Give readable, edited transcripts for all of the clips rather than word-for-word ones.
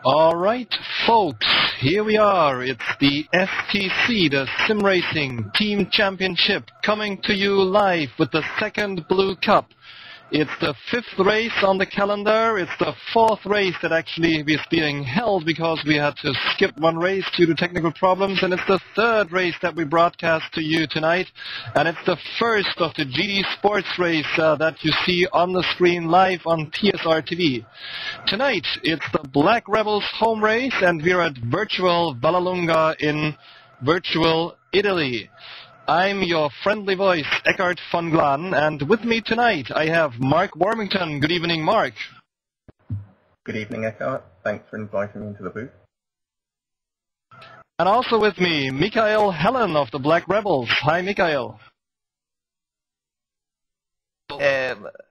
All right, folks, here we are. It's the STC, the Sim Racing Team Championship, coming to you live with the second Blue Cup. It's the 5th race on the calendar. It's the 4th race that actually is being held because we had to skip one race due to technical problems. And it's the 3rd race that we broadcast to you tonight. And it's the first of the GTSport race that you see on the screen live on TSR TV. Tonight, it's the Black Rebels home race, and we're at virtual Vallelunga in virtual Italy. I'm your friendly voice, Eckhard von Glan, and with me tonight I have Mark Warmington. Good evening, Mark. Good evening, Eckhard. Thanks for inviting me into the booth. And also with me, Mikael Helen of the Black Rebels. Hi, Mikael.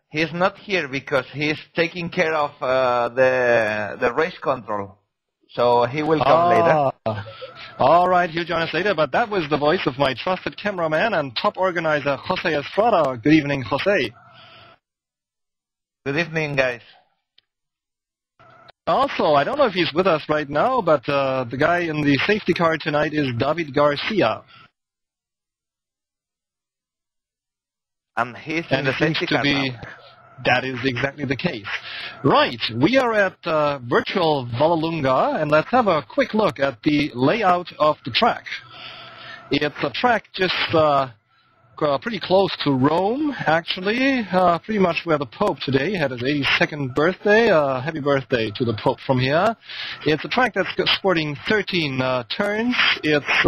He's not here because he's taking care of the race control. So he will come later. All right, he'll join us later, but that was the voice of my trusted cameraman and top organizer, Jose Estrada. Good evening, Jose. Good evening, guys. Also, I don't know if he's with us right now, but the guy in the safety car tonight is David Garcia. And he's in the safety car now. That is exactly the case. Right, we are at virtual Vallelunga, and let's have a quick look at the layout of the track. It's a track just pretty close to Rome, actually, pretty much where the Pope today had his 82nd birthday. Happy birthday to the Pope from here. It's a track that's sporting 13 turns. It's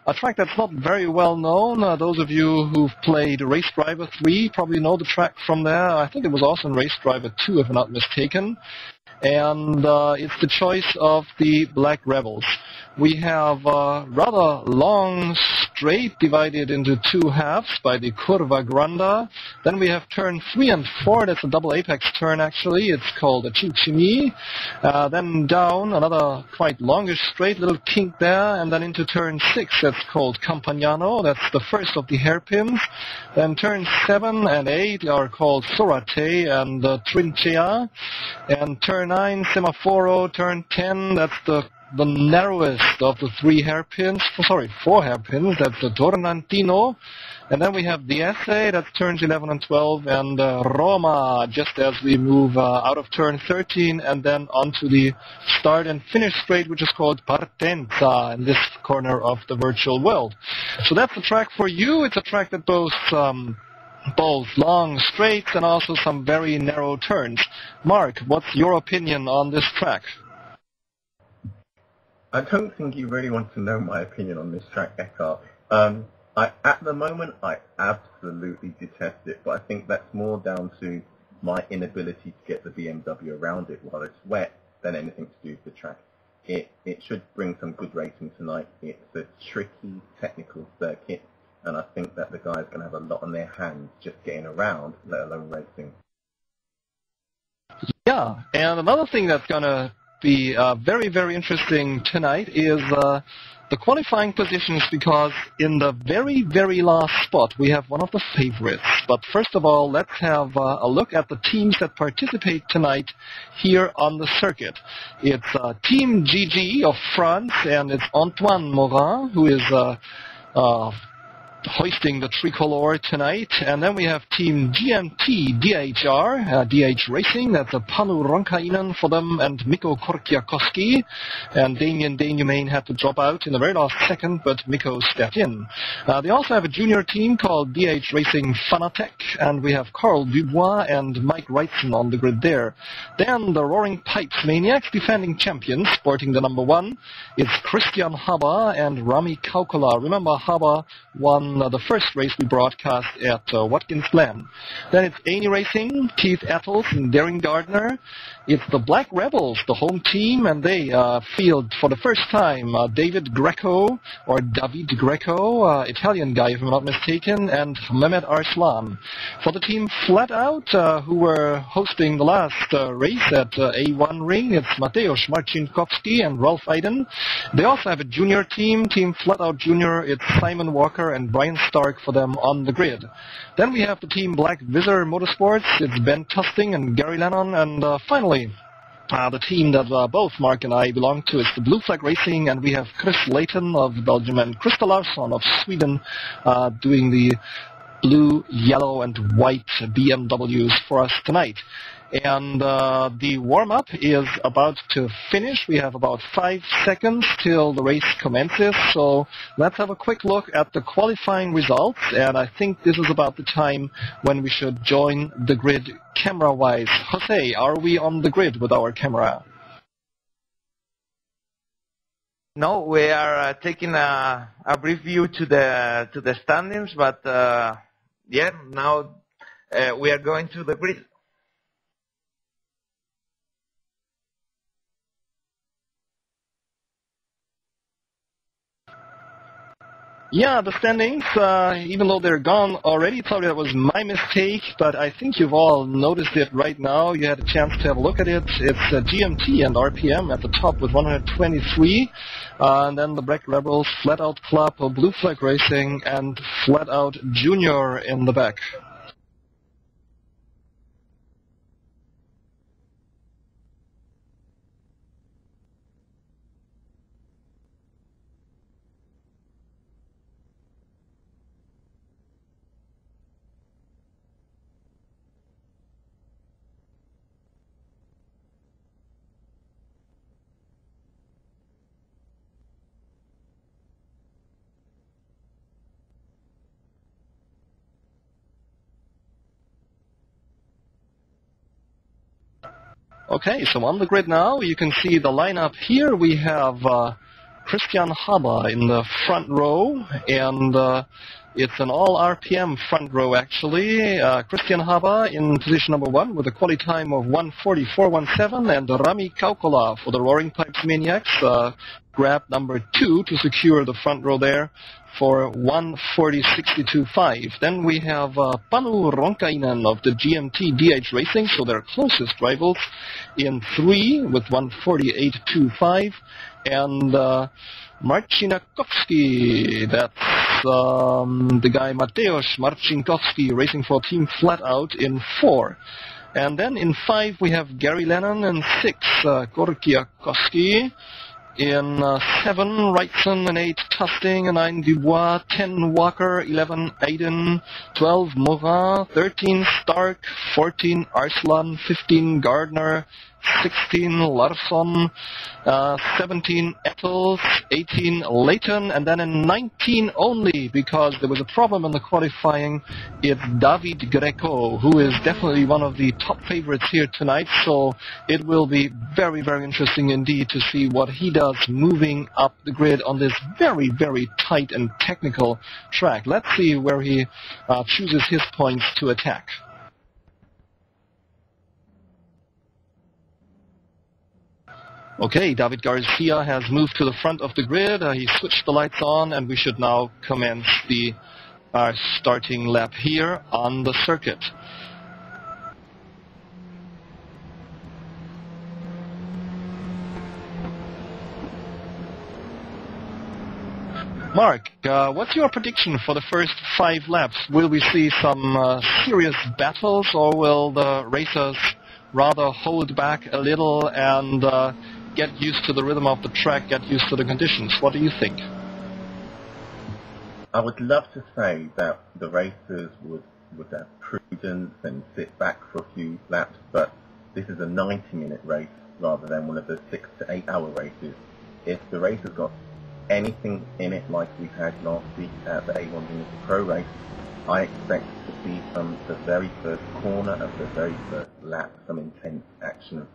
a track that's not very well known. Those of you who've played Race Driver 3 probably know the track from there. I think it was also in Race Driver 2, if I'm not mistaken. And it's the choice of the Black Rebels. We have a rather long straight divided into 2 halves by the Curva Grande. Then we have turn 3 and 4. That's a double apex turn, actually. It's called a Cicini. Then down, another quite longish straight, little kink there. And then into turn 6, that's called Campagnano. That's the first of the hairpins. Then turn 7 and 8 are called Sorate and Trincea. And turn 9, Semaforo. Turn 10, that's the narrowest of the 4 hairpins, that's the Tornantino. And then we have the Essay, that's turns 11 and 12, and Roma, just as we move out of turn 13 and then onto the start and finish straight, which is called Partenza in this corner of the virtual world. So that's the track for you. It's a track that boasts both long straights and also some very narrow turns. Mark, what's your opinion on this track? I don't think you really want to know my opinion on this track, Eckhart. At the moment, I absolutely detest it, but I think that's more down to my inability to get the BMW around it while it's wet than anything to do with the track. It should bring some good racing tonight. It's a tricky, technical circuit, and I think that the guys are going to have a lot on their hands just getting around, let alone racing. Yeah, and another thing that's going to be very, very interesting tonight is the qualifying positions, because in the very, very last spot we have one of the favorites. But first of all, let's have a look at the teams that participate tonight here on the circuit. It's Team GG of France, and it's Antoine Morin who is hoisting the tricolor tonight. And then we have Team GMT-DH Racing. That's a Panu Ronkainen for them and Mikko Korkiakowski. And Damien Danumain had to drop out in the very last second, but Mikko stepped in. They also have a junior team called DH Racing Fanatec, and we have Carl Dubois and Mike Wrightson on the grid there. Then the Roaring Pipes Maniacs, defending champions, sporting the number 1. It's Cristian Haba and Rami Kaukola. Remember, Haba won the first race we broadcast at Watkins Glen. Then it's Amy Racing, Keith Ettles and Darren Gardner. It's the Black Rebels, the home team, and they field for the first time David Greco, or David Greco, Italian guy if I'm not mistaken, and Mehmet Arslan. For the team Flat Out, who were hosting the last race at A1 Ring, it's Mateusz Marcinkowski and Ralph Iden. They also have a junior team, Team Flat Out Junior. It's Simon Walker and Brian Stark for them on the grid. Then we have the team Black Visor Motorsports. It's Ben Tusting and Gary Lennon. And finally, The team that both Mark and I belong to is the Blue Flag Racing, and we have Chris Layton of Belgium and Krista Larsson of Sweden doing the blue, yellow, and white BMWs for us tonight. And the warm-up is about to finish. We have about 5 seconds till the race commences, so let's have a quick look at the qualifying results, and I think this is about the time when we should join the grid camera-wise. Jose, are we on the grid with our camera? No, we are taking a brief view to the standings, but yeah, now we are going to the grid. Yeah, the standings, even though they're gone already, probably that was my mistake, but I think you've all noticed it right now. You had a chance to have a look at it. It's GMT and RPM at the top with 123, and then the Black Rebels, Flat Out Club, Blue Flag Racing, and Flat Out Junior in the back. Okay, so on the grid now, you can see the lineup here. We have Cristian Haba in the front row, and it's an all RPM front row actually. Cristian Haba in position number 1 with a quality time of 1:44.17, and Rami Kaukola for the Roaring Pipes Maniacs grabbed number 2 to secure the front row there for 1:40.62.5. Then we have Panu Ronkainen of the GMT-DH Racing, so their closest rivals, in 3 with 1:48.25, and Marcinkowski, that's the guy Mateusz Marcinkowski racing for Team Flat Out in 4. And then in 5 we have Gary Lennon, and 6 Gorkiakowski. In 7, Wrightson, and 8, Tusting, and 9, Dubois, 10, Walker, 11, Aiden, 12, Morin, 13, Stark, 14, Arslan, 15, Gardner, 16, Larsson, 17, Ettles, 18, Layton, and then in 19 only, because there was a problem in the qualifying, it's David Greco, who is definitely one of the top favorites here tonight, so it will be very, very interesting indeed to see what he does moving up the grid on this very, very tight and technical track. Let's see where he chooses his points to attack. Okay, David Garcia has moved to the front of the grid. He switched the lights on, and we should now commence the starting lap here on the circuit. Mark, what's your prediction for the first 5 laps? Will we see some serious battles, or will the racers rather hold back a little and get used to the rhythm of the track, get used to the conditions? What do you think? I would love to say that the racers would have prudence and sit back for a few laps, but this is a 90-minute race rather than one of the 6 to 8 hour races. If the race has got anything in it like we had last week at the A1 Unity Pro race, I expect to see from the very first corner of the very first lap some intense action.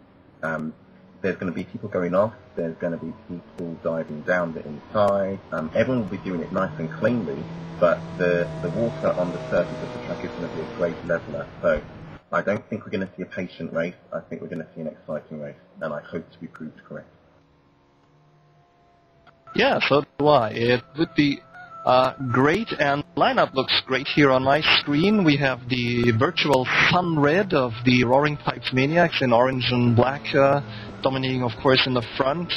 There's going to be people going off, there's going to be people diving down the inside. Everyone will be doing it nice and cleanly, but the water on the surface of the track is going to be a great leveler. So I don't think we're going to see a patient race. I think we're going to see an exciting race, and I hope to be proved correct. Yeah, so do I. It would be great, and lineup looks great here on my screen. We have the virtual Sunred of the Roaring Pipes Maniacs in orange and black, dominating, of course, in the front.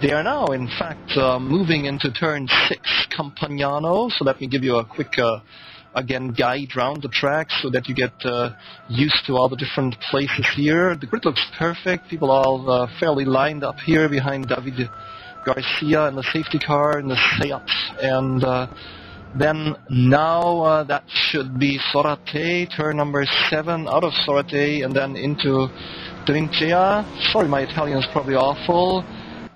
They are now, in fact, moving into turn 6, Campagnano. So let me give you a quick again, guide around the track so that you get used to all the different places here. The grid looks perfect. People are all fairly lined up here behind David Garcia in the safety car, in the Seat, and then now that should be Sorate, turn number 7 out of Sorate and then into Trincea. Sorry, my Italian is probably awful.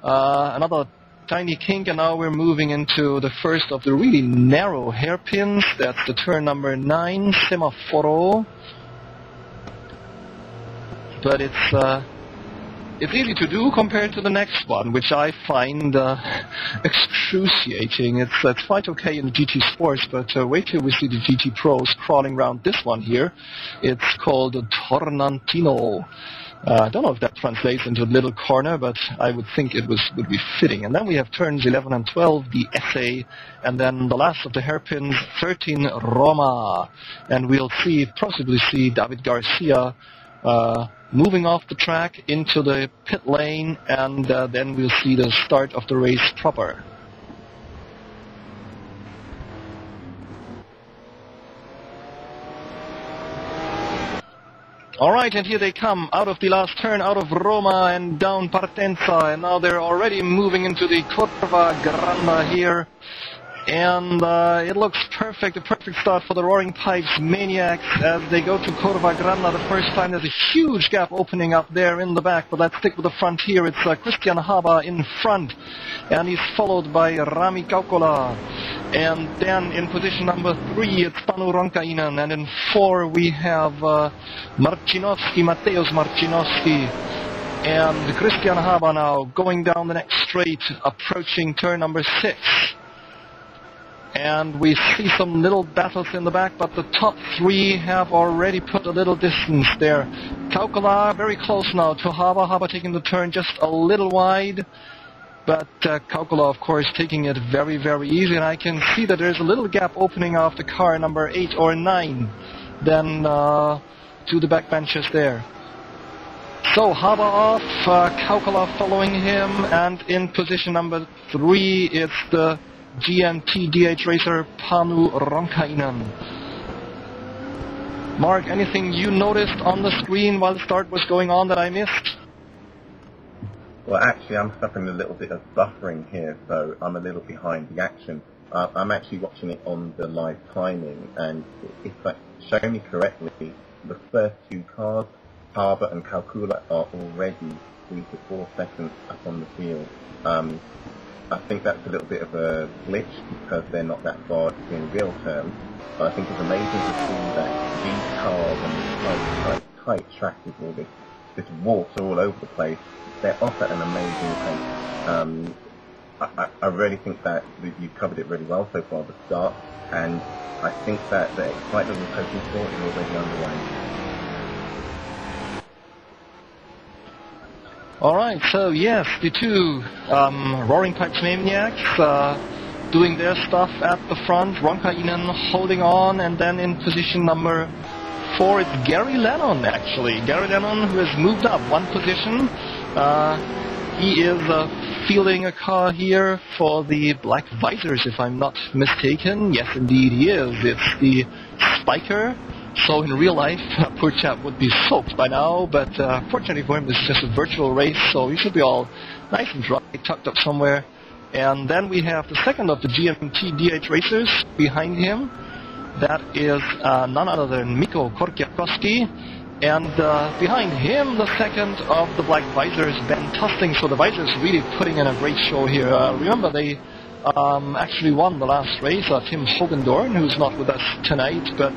Another tiny kink, and now we're moving into the first of the really narrow hairpins. That's the turn number 9, Semaforo. But it's easy to do compared to the next one, which I find excruciating. It's quite okay in the GT Sports, but wait till we see the GT Pros crawling around this one here. It's called Tornantino. I don't know if that translates into little corner, but I would think it would be fitting. And then we have turns 11 and 12, the SA, and then the last of the hairpins, 13, Roma. And we'll possibly see David Garcia moving off the track into the pit lane, and then we'll see the start of the race proper. Alright, and here they come, out of the last turn, out of Roma and down Partenza, and now they're already moving into the Curva Granda here. And it looks perfect, a perfect start for the Roaring Pipes Maniacs as they go to Curva Granda the first time. There's a huge gap opening up there in the back, but let's stick with the front here. It's Cristian Haba in front, and he's followed by Rami Kaukola. And then in position number 3, it's Panu Ronkainen, and in 4 we have Mateusz Marcinowski. And Cristian Haba now going down the next straight, approaching turn number 6. And we see some little battles in the back, but the top 3 have already put a little distance there. Kaukola very close now to Haba. Haba taking the turn just a little wide, but Kaukola, of course, taking it very, very easy. And I can see that there's a little gap opening off the car number 8 or 9, then to the back benches there. So Haba off, Kaukola following him, and in position number 3, it's the GMT-DH racer Panu Ronkainen. Mark, anything you noticed on the screen while the start was going on that I missed? Well, actually, I'm suffering a little bit of buffering here, so I'm a little behind the action. I'm actually watching it on the live timing, and if I show me correctly, the first 2 cars, Haba and Kaukola, are already 3 to 4 seconds up on the field. I think that's a little bit of a glitch because they're not that far in real terms. But I think it's amazing to see that these cars on this tight track with all this water all over the place, they're off at an amazing pace. I really think that you've covered it really well so far, the start, and I think that the excitement we're hoping for is already underway. Alright, so yes, the 2 Roaring Pipes Maniacs doing their stuff at the front. Ronkainen holding on, and then in position number 4 it's Gary Lennon, actually. Gary Lennon, who has moved up 1 position. He is fielding a car here for the Black Visors, if I'm not mistaken. Yes, indeed he is. It's the Spiker. So in real life, poor chap would be soaked by now, but fortunately for him, this is just a virtual race, so he should be all nice and dry, tucked up somewhere. And then we have the second of the GMT-DH racers behind him. That is none other than Mikko Korkiakowski. And behind him, the second of the Black Visors, Ben Tusting. So the Visors really putting in a great show here. Remember, they actually won the last race, Tim Hogendorn, who's not with us tonight, but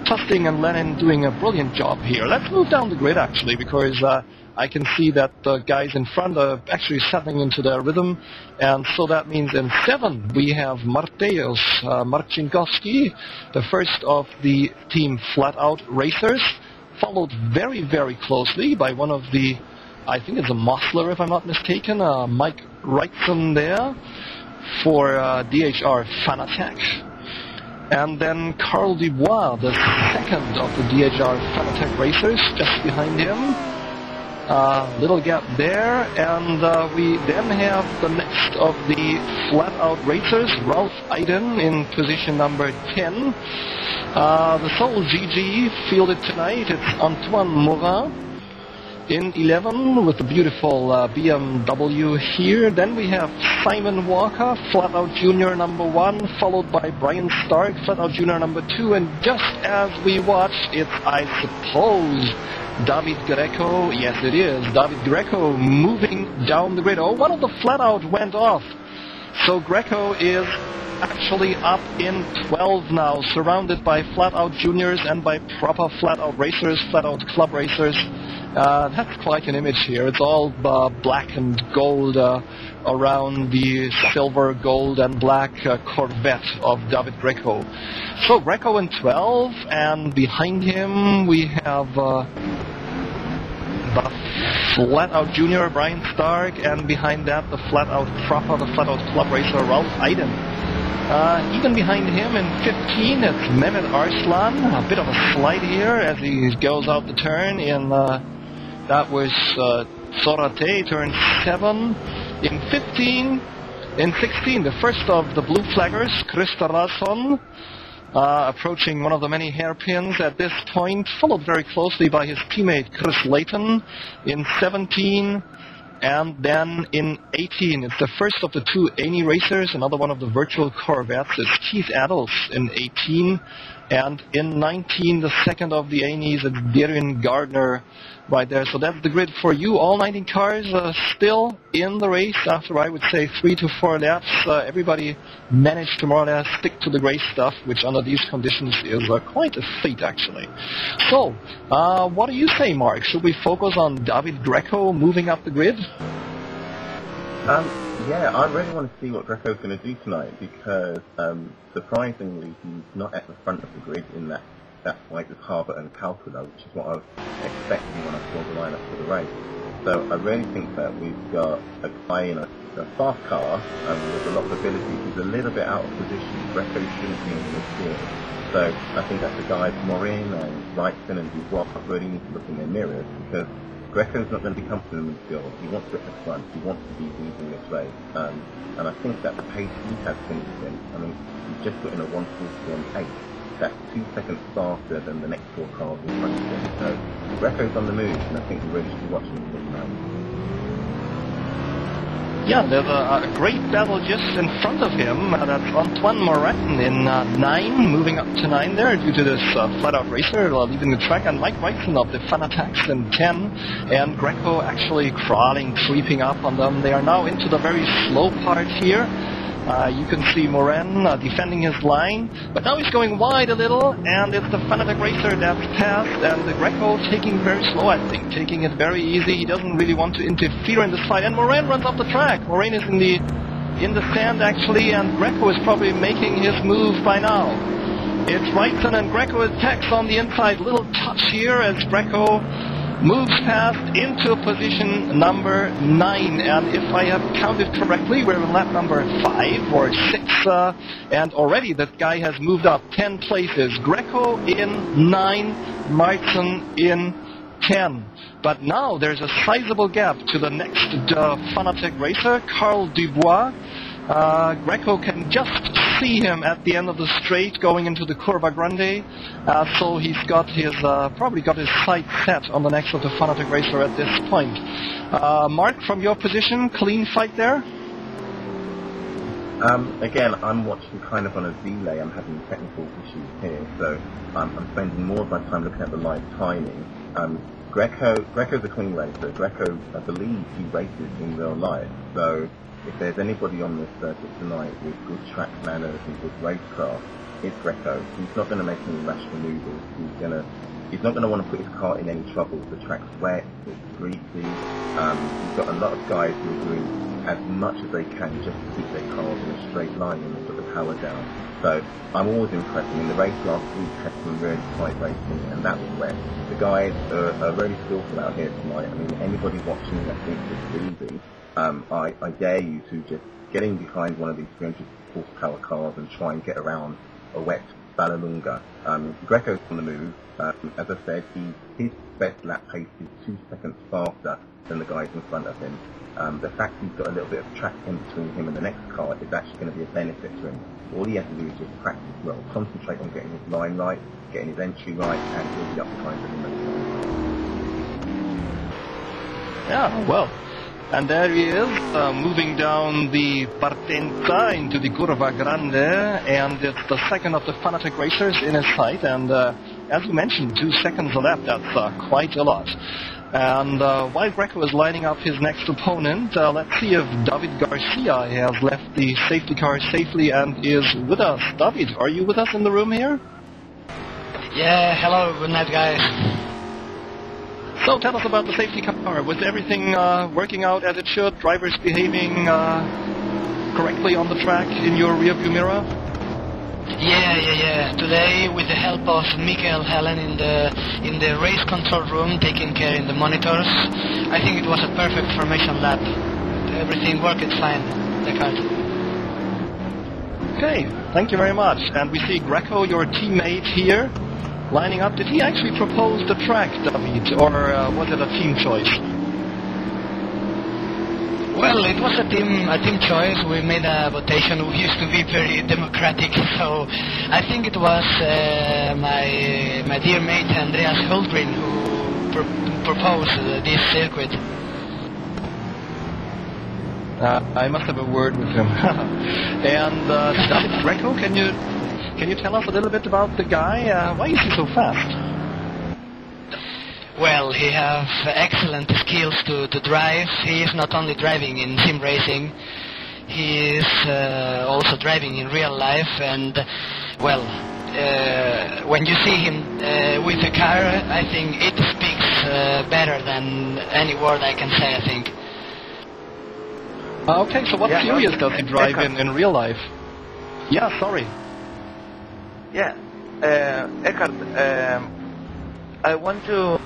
Tusting and Lennon doing a brilliant job here. Let's move down the grid, actually, because I can see that the guys in front are actually settling into their rhythm, and so that means in 7 we have Mateusz Marcinkowski, the first of the Team Flat Out racers, followed very, very closely by one of the, I think it's a Mosler if I'm not mistaken, Mike Wrightson there, for DHR Fanatec. And then Carl Dubois, the second of the DHR Fanatec racers, just behind him. Little gap there, and we then have the next of the flat-out racers, Ralph Iden in position number 10. The sole GG fielded tonight, it's Antoine Morin in 11 with the beautiful BMW here. Then we have Simon Walker, flat-out junior number 1, followed by Brian Stark, flat-out junior number 2, and just as we watched, it's, I suppose, David Greco. Yes, it is David Greco moving down the grid. Oh, one of the flat-out went off. So Greco is actually up in 12 now, surrounded by flat-out juniors and by proper flat-out racers, flat-out club racers. That's quite an image here. It's all black and gold around the silver, gold, and black Corvette of David Greco. So Greco in 12, and behind him we have the flat-out junior Brian Stark, and behind that the flat-out proper, the flat-out club racer Ralph Iden. Even behind him in 15, it's Mehmet Arslan. A bit of a slide here as he goes out the turn in, that was Sorate, turn 7. In 15, in 16, the first of the blue flaggers, Krista Rasson, approaching one of the many hairpins at this point, followed very closely by his teammate Chris Layton in 17. And then in 18, it's the first of the two Aney racers, another one of the virtual Corvettes. It's Keith Adels in 18. And in 19, the second of the Aneys, it's Darren Gardner right there. So that's the grid for you. All 19 cars still in the race after, I would say, 3 to 4 laps. Everybody managed to more or less stick to the race stuff, which under these conditions is quite a feat, actually. So, what do you say, Mark? Should we focus on David Greco moving up the grid? Yeah, I really want to see what Greco's going to do tonight, because surprisingly he's not at the front of the grid in that fight with Haba and Kaukola, which is what I was expecting when I saw the lineup for the race. So I really think that we've got a guy in a fast car with a lot of ability who's a little bit out of position. Greco shouldn't be in this field. So I think that the guys Morin and Wrightson and Dubois really need to look in their mirrors, because Greco's not going to be comfortable in the field. He wants to get the front. He wants to be leading this race. And I think that the pace he has finished in, I mean, he's just put in a 1:41.8. That's 2 seconds faster than the next 4 cars in front of him. So Greco's on the move, and I think we really should be watching him tonight. Yeah, there's a great battle just in front of him. That's Antoine Morin in 9, moving up to 9 there due to this flat-out racer leaving the track, and Mike Wrightson of the Fanatics in 10, and Greco actually crawling, creeping up on them. They are now into the very slow part here. You can see Morin defending his line, but now he's going wide a little, and it's the Fanatic racer that's passed, and the Greco taking very slow, I think, taking it very easy. He doesn't really want to interfere in this fight, and Morin runs off the track. Morin is in the sand, actually, and Greco is probably making his move by now. It's Wrightson, and Greco attacks on the inside. Little touch here as Greco moves past into position number 9, and if I have counted correctly, we're in lap number 5 or 6, and already that guy has moved up 10 places. Greco in 9, Wrightson in 10. But now there's a sizable gap to the next Fanatec racer, Carl Dubois. Greco can just see him at the end of the straight going into the Curva Grande, so he's got his probably got his sights set on the next of the Fanatec racer at this point. Mark, from your position, clean fight there? Again, I'm watching kind of on a delay. I'm having technical issues here, so I'm spending more of my time looking at the live timing. Greco's a clean racer. Greco, I believe, he races in real life, so if there's anybody on this circuit tonight with good track manners and good racecraft, it's Greco. He's not going to make any rash maneuvers. He's not going to want to put his car in any trouble. The track's wet, it's greasy. He's got a lot of guys who are doing as much as they can just to keep their cars in a straight line and put the power down. So I'm always impressed. I mean, the race last week had some really tight racing, and that was wet. The guys are really skillful out here tonight. I mean, anybody watching that thinks it's easy, I dare you to just get in behind one of these 300 horsepower cars and try and get around a wet Vallelunga. Greco's on the move. As I said, his best lap pace is 2 seconds faster than the guys in front of him. The fact he's got a little bit of track in between him and the next car is actually going to be a benefit to him. All he has to do is just practice well, concentrate on getting his line right, getting his entry right, and he'll be up behind him in no time. Yeah, well. And there he is, moving down the Partenza into the Curva Grande, and it's the second of the Fanatec racers in his sight, and as you mentioned, 2 seconds a lap, that's quite a lot. And while Greco is lining up his next opponent, let's see if David Garcia has left the safety car safely and is with us. David, are you with us in the room here? Yeah, hello, good night guys. So tell us about the safety car. Was everything working out as it should? Drivers behaving correctly on the track in your rearview mirror? Yeah. Today, with the help of Michael Helen in the race control room, taking care in the monitors, I think it was a perfect formation lap. Everything worked fine. The car. Okay, thank you very much. And we see Greco, your teammate here, lining up. Did he actually propose the track, David, or was it a team choice? Well, it was a team choice. We made a votation. We used to be very democratic, so I think it was my dear mate Andreas Hultgren who proposed this circuit. I must have a word with him. And David, Greco, can you tell us a little bit about the guy? Why is he so fast? Well, he has excellent skills to drive. He is not only driving in sim racing, he is also driving in real life. And, well, when you see him with a car, I think it speaks better than any word I can say, I think. Okay, so what series does he drive in real life? Yeah, sorry. Yeah, Eckhart, I want to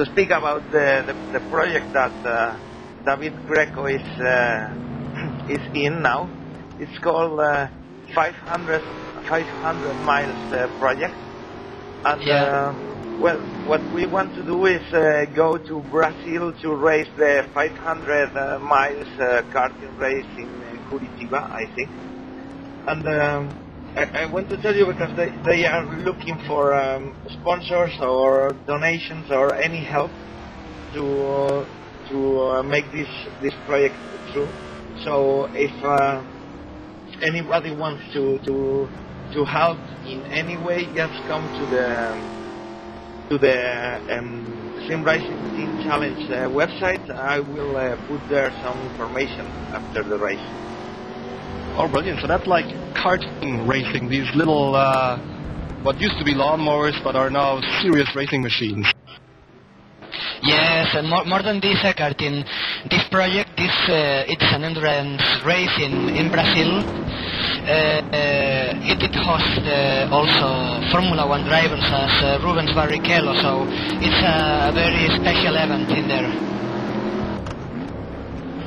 speak about the project that David Greco is in now. It's called 500 miles project, and well, what we want to do is go to Brazil to race the 500 miles karting race in Curitiba, I think, and. I want to tell you because they are looking for sponsors or donations or any help to make this project true. So if anybody wants to help in any way, just come to the Sim Racing Team Challenge website. I will put there some information after the race. Oh, brilliant. So that's like karting racing, these little, what used to be lawnmowers, but are now serious racing machines. Yes, and more than this, karting. This project, it's an endurance race in Brazil. It hosts also Formula 1 drivers as Rubens Barrichello, so it's a very special event in there.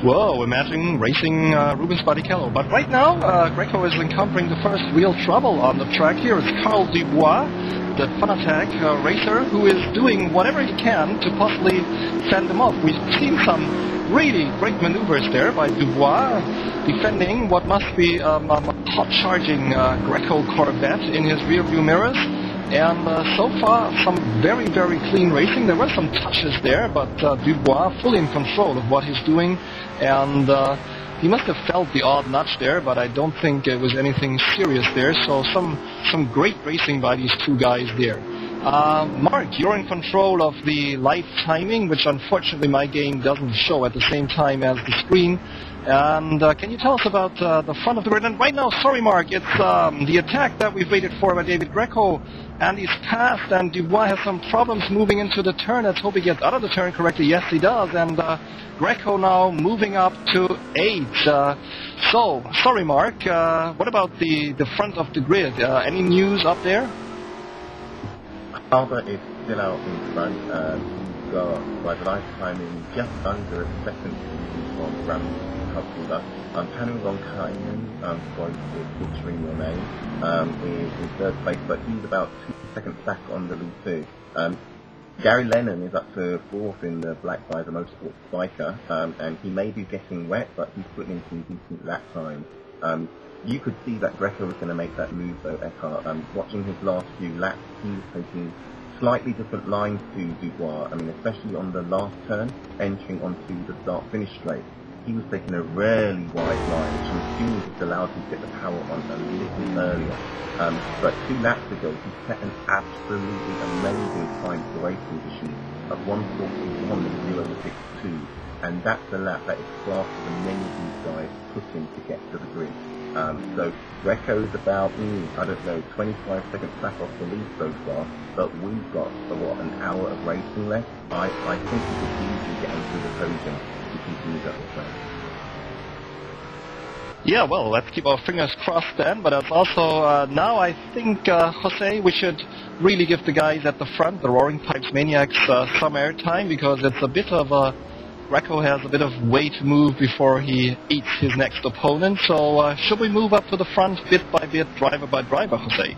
Whoa, imagine racing Rubens Barrichello. But right now, Greco is encountering the first real trouble on the track here. It's Carl Dubois, the Fanatec racer, who is doing whatever he can to possibly fend him off. We've seen some really great maneuvers there by Dubois, defending what must be a hot-charging Greco Corvette in his rearview mirrors. And so far, some very, very clean racing. There were some touches there, but Dubois fully in control of what he's doing. And he must have felt the odd nudge there, but I don't think it was anything serious there. So some great racing by these two guys there. Mark, you're in control of the live timing, which unfortunately my game doesn't show at the same time as the screen. And can you tell us about the front of the grid? And right now, sorry Mark, it's the attack that we've waited for by David Greco. And he's passed, and Dubois has some problems moving into the turn. Let's hope he gets out of the turn correctly. Yes, he does. And Greco now moving up to 8. So, sorry Mark, what about the front of the grid? Any news up there? Haba is still out in front. got by the lifetime just under a second from Rami Kaukola. Panu Ronkainen, sorry for butchering your name, is in third place, but he's about 2 seconds back on the lead too. Gary Lennon is up to fourth in the Black Visor Motorsport Spiker, and he may be getting wet, but he's putting in some decent lap times. You could see that Greco was going to make that move though, Eckhart. Watching his last few laps, he was taking slightly different lines to Dubois. I mean, especially on the last turn, entering onto the start-finish straight. He was taking a really wide line, which I'm assuming just allowed him to get the power on a little earlier. But 2 laps ago, he set an absolutely amazing time for race condition of 1:41.062, and that's a lap that is faster than many of these guys put in to get to the grid. So Greco's about, I don't know, 25 seconds back off the lead so far, but we've got, an hour of racing left. I think we could easily get into the podium to continue that way. Yeah, well, let's keep our fingers crossed then, but it's also, now I think, Jose, we should really give the guys at the front, the Roaring Pipes Maniacs, some airtime, because it's a bit of a, Greco has a bit of way to move before he eats his next opponent, so should we move up to the front bit by bit, driver by driver, Jose?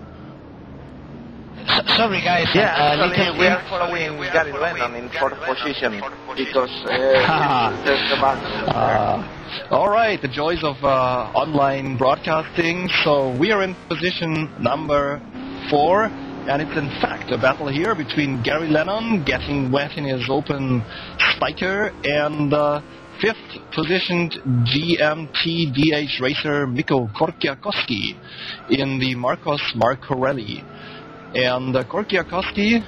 Sorry guys, actually we are following Gary Lennon in 4th position because there's the back. Alright, the joys of online broadcasting. So we are in position number 4, and it's in fact a battle here between Gary Lennon, getting wet in his open spiker, and 5th positioned GMT-DH racer Mikko Korkiakoski in the Marcos Marcorelli. And Korkiakoski,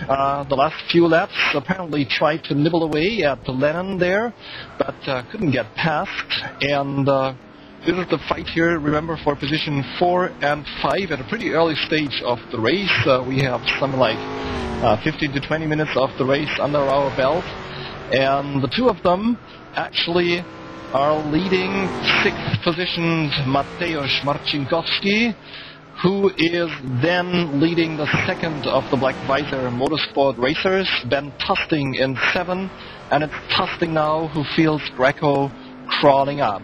the last few laps, apparently tried to nibble away at Lennon there, but couldn't get past. And this is the fight here, remember, for position 4 and 5 at a pretty early stage of the race. We have something like 15 to 20 minutes of the race under our belt. And the two of them actually are leading 6th positioned Mateusz Marcinkowski, who is then leading the 2nd of the Black Visor Motorsport racers, Ben Tusting in 7, and it's Tusting now who feels Greco crawling up.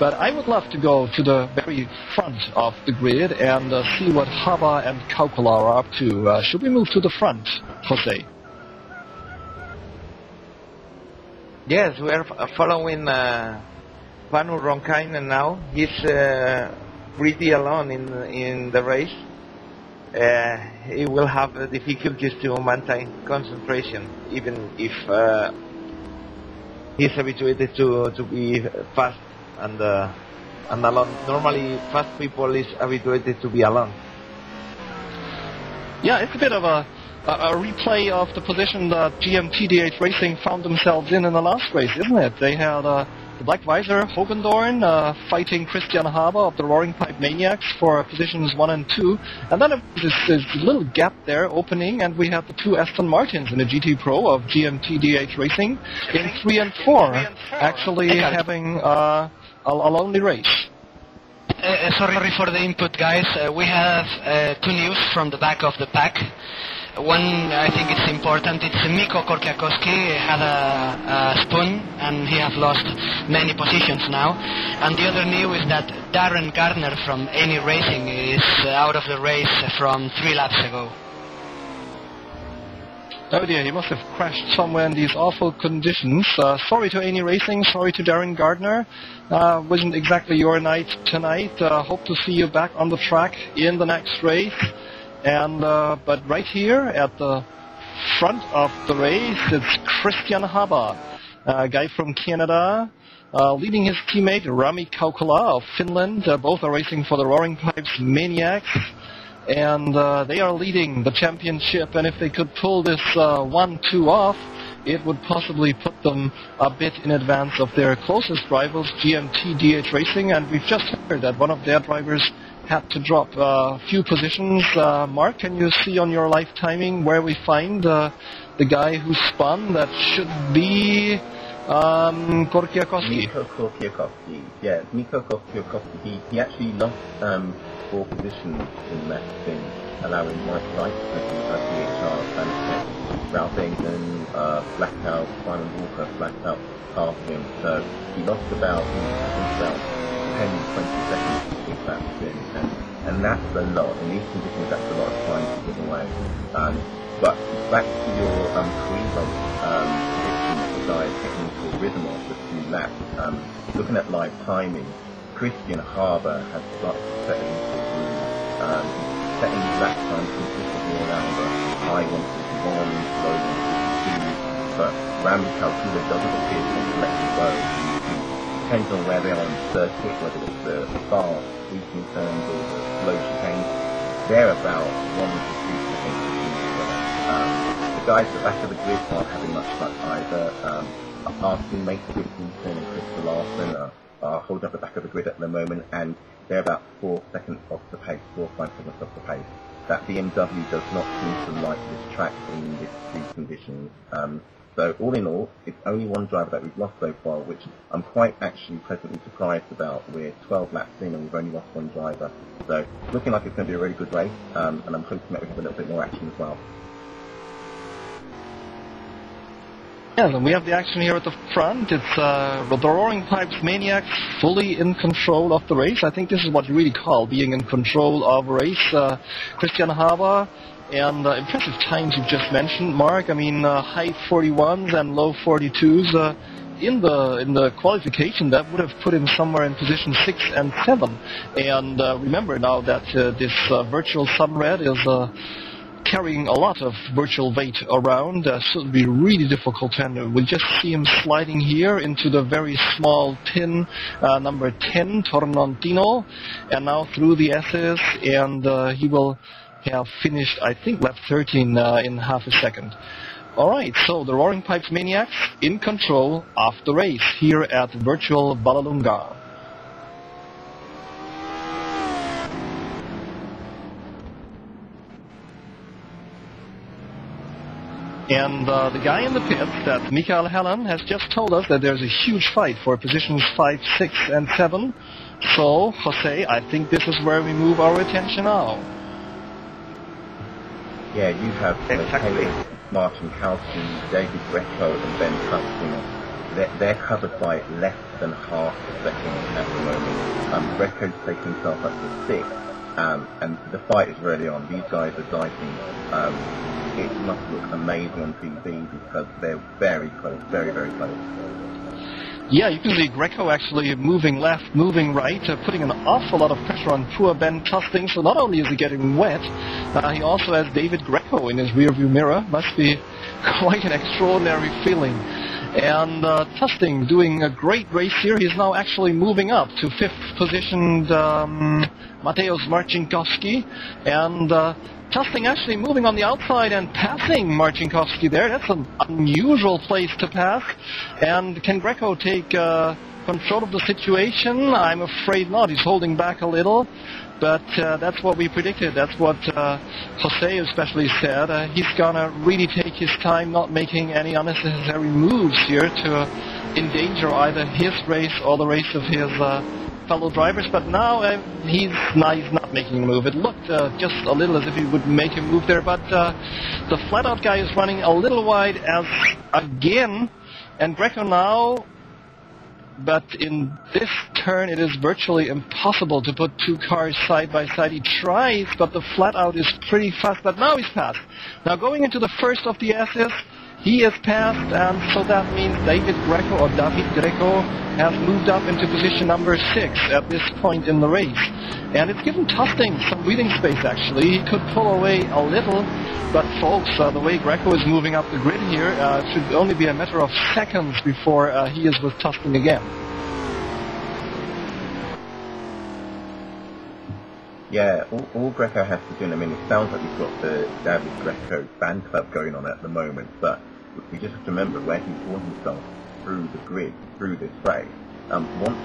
But I would love to go to the very front of the grid and see what Haba and Kaukola are up to. Should we move to the front, Jose? Yes, we are following Panu Ronkainen now. He's pretty alone in the race. He will have difficulties to maintain concentration, even if he's habituated to be fast and alone. Normally, fast people is habituated to be alone. Yeah, it's a bit of a replay of the position that GMT-DH Racing found themselves in the last race, isn't it? They had the Black Visor Hogendorn fighting Cristian Haba of the Roaring Pipe Maniacs for positions 1 and 2, and then this little gap there opening, and we had the 2 Aston Martins in the GT Pro of GMT-DH Racing in 3 and 4, actually having a lonely race. Sorry for the input, guys. We have 2 news from the back of the pack. One, I think it's important, it's Mikko Korkiakoski had a spoon and he has lost many positions now. And the other news is that Darren Gardner from Any Racing is out of the race from 3 laps ago. Oh dear, he must have crashed somewhere in these awful conditions. Sorry to Any Racing, sorry to Darren Gardner. Wasn't exactly your night tonight. Hope to see you back on the track in the next race. And but right here at the front of the race, it's Cristian Haba, a guy from Canada, leading his teammate Rami Kaukola of Finland. Both are racing for the Roaring Pipes Maniacs, and they are leading the championship. And if they could pull this 1-2 off, it would possibly put them a bit in advance of their closest rivals, GMT-DH Racing. And we've just heard that one of their drivers had to drop a few positions. Mark, can you see on your live timing where we find the guy who spun? That should be Korkiakoski. Mikko Korkiakoski, yeah, Mikko Korkiakoski. He actually lost 4 positions in that spin, allowing Mike Wright to DHR and South Asian, flat out, Simon Walker flat out past him. So he lost about 10, 20 seconds between laps in, and that's a lot. In these conditions, that's a lot of time to give away. But back to your pre-run prediction of the guy's technical rhythm of the 2 laps. Looking at live timing, Cristian Haba has got to set into groove. Setting lap time consistently around the high 151, low 152, but Rami Kaukola doesn't appear to want to let him go. Depends on where they are on the circuit, whether it's the fast, sweeping turns or the slow chicanes. They're about 1 to 2 seconds between each other. The guys at the back of the grid aren't having much luck either. Our teammates, Cristian and Chris Larson, are holding up the back of the grid at the moment, and they're about 4 seconds off the pace, 4 or 5 seconds off the pace. That BMW does not seem to like this track in these 2 conditions. So all in all, it's only 1 driver that we've lost so far, which I'm quite actually pleasantly surprised about. We're 12 laps in and we've only lost 1 driver. So looking like it's going to be a really good race, and I'm hoping that we have a little bit more action as well. Yeah, and we have the action here at the front. It's the Roaring Pipes Maniacs fully in control of the race. I think this is what you really call being in control of a race. Cristian Haba and impressive times you've just mentioned, Mark. I mean, high 41s and low 42s. In the qualification, that would have put him somewhere in position 6 and 7. And remember now that this virtual Sunred is carrying a lot of virtual weight around, so it'll be really difficult to handle. We'll just see him sliding here into the very small pin, number 10, Tornontino, and now through the S's, and he will have finished, I think, lap 13 in half a second. Alright, so the Roaring Pipes Maniacs in control of the race here at virtual Vallelunga. And the guy in the pits, that Mikael Helland, has just told us that there's a huge fight for positions 5, 6, and 7. So, Jose, I think this is where we move our attention now. Yeah, you have Martin Kalski, David Greco, and Ben Tusting. They're covered by less than half a second at the moment. Greco's taking himself up to 6, and the fight is really on. These guys are dicing. It must look amazing on TV because they're very close, very, very close. Yeah, you can see Greco actually moving left, moving right, putting an awful lot of pressure on poor Ben Tusting. So not only is he getting wet, he also has David Greco in his rearview mirror. Must be quite an extraordinary feeling. And Tusting doing a great race here. He's now actually moving up to 5th positioned Mateusz Marcinkowski. And Tusting actually moving on the outside and passing Marcinkowski there. That's an unusual place to pass. And can Greco take control of the situation? I'm afraid not. He's holding back a little. But that's what we predicted. That's what Jose especially said. He's going to really take his time, not making any unnecessary moves here to endanger either his race or the race of his fellow drivers. But now he's not making a move. It looked just a little as if he would make a move there. But the flat-out guy is running a little wide as again. And Greco now... But in this turn, it is virtually impossible to put 2 cars side by side. He tries, but the flat-out is pretty fast. But now he's passed. Now going into the first of the S's, he is passed, and so that means David Greco, or David Greco, has moved up into position number 6 at this point in the race. And it's given Tusting some breathing space, actually. He could pull away a little, but folks, the way Greco is moving up the grid here, it should only be a matter of seconds before he is with Tusting again. Yeah, all Greco has to do, I mean, it sounds like we've got the David Greco fan club going on at the moment, but we just have to remember where he brought himself through the grid, through this race. Once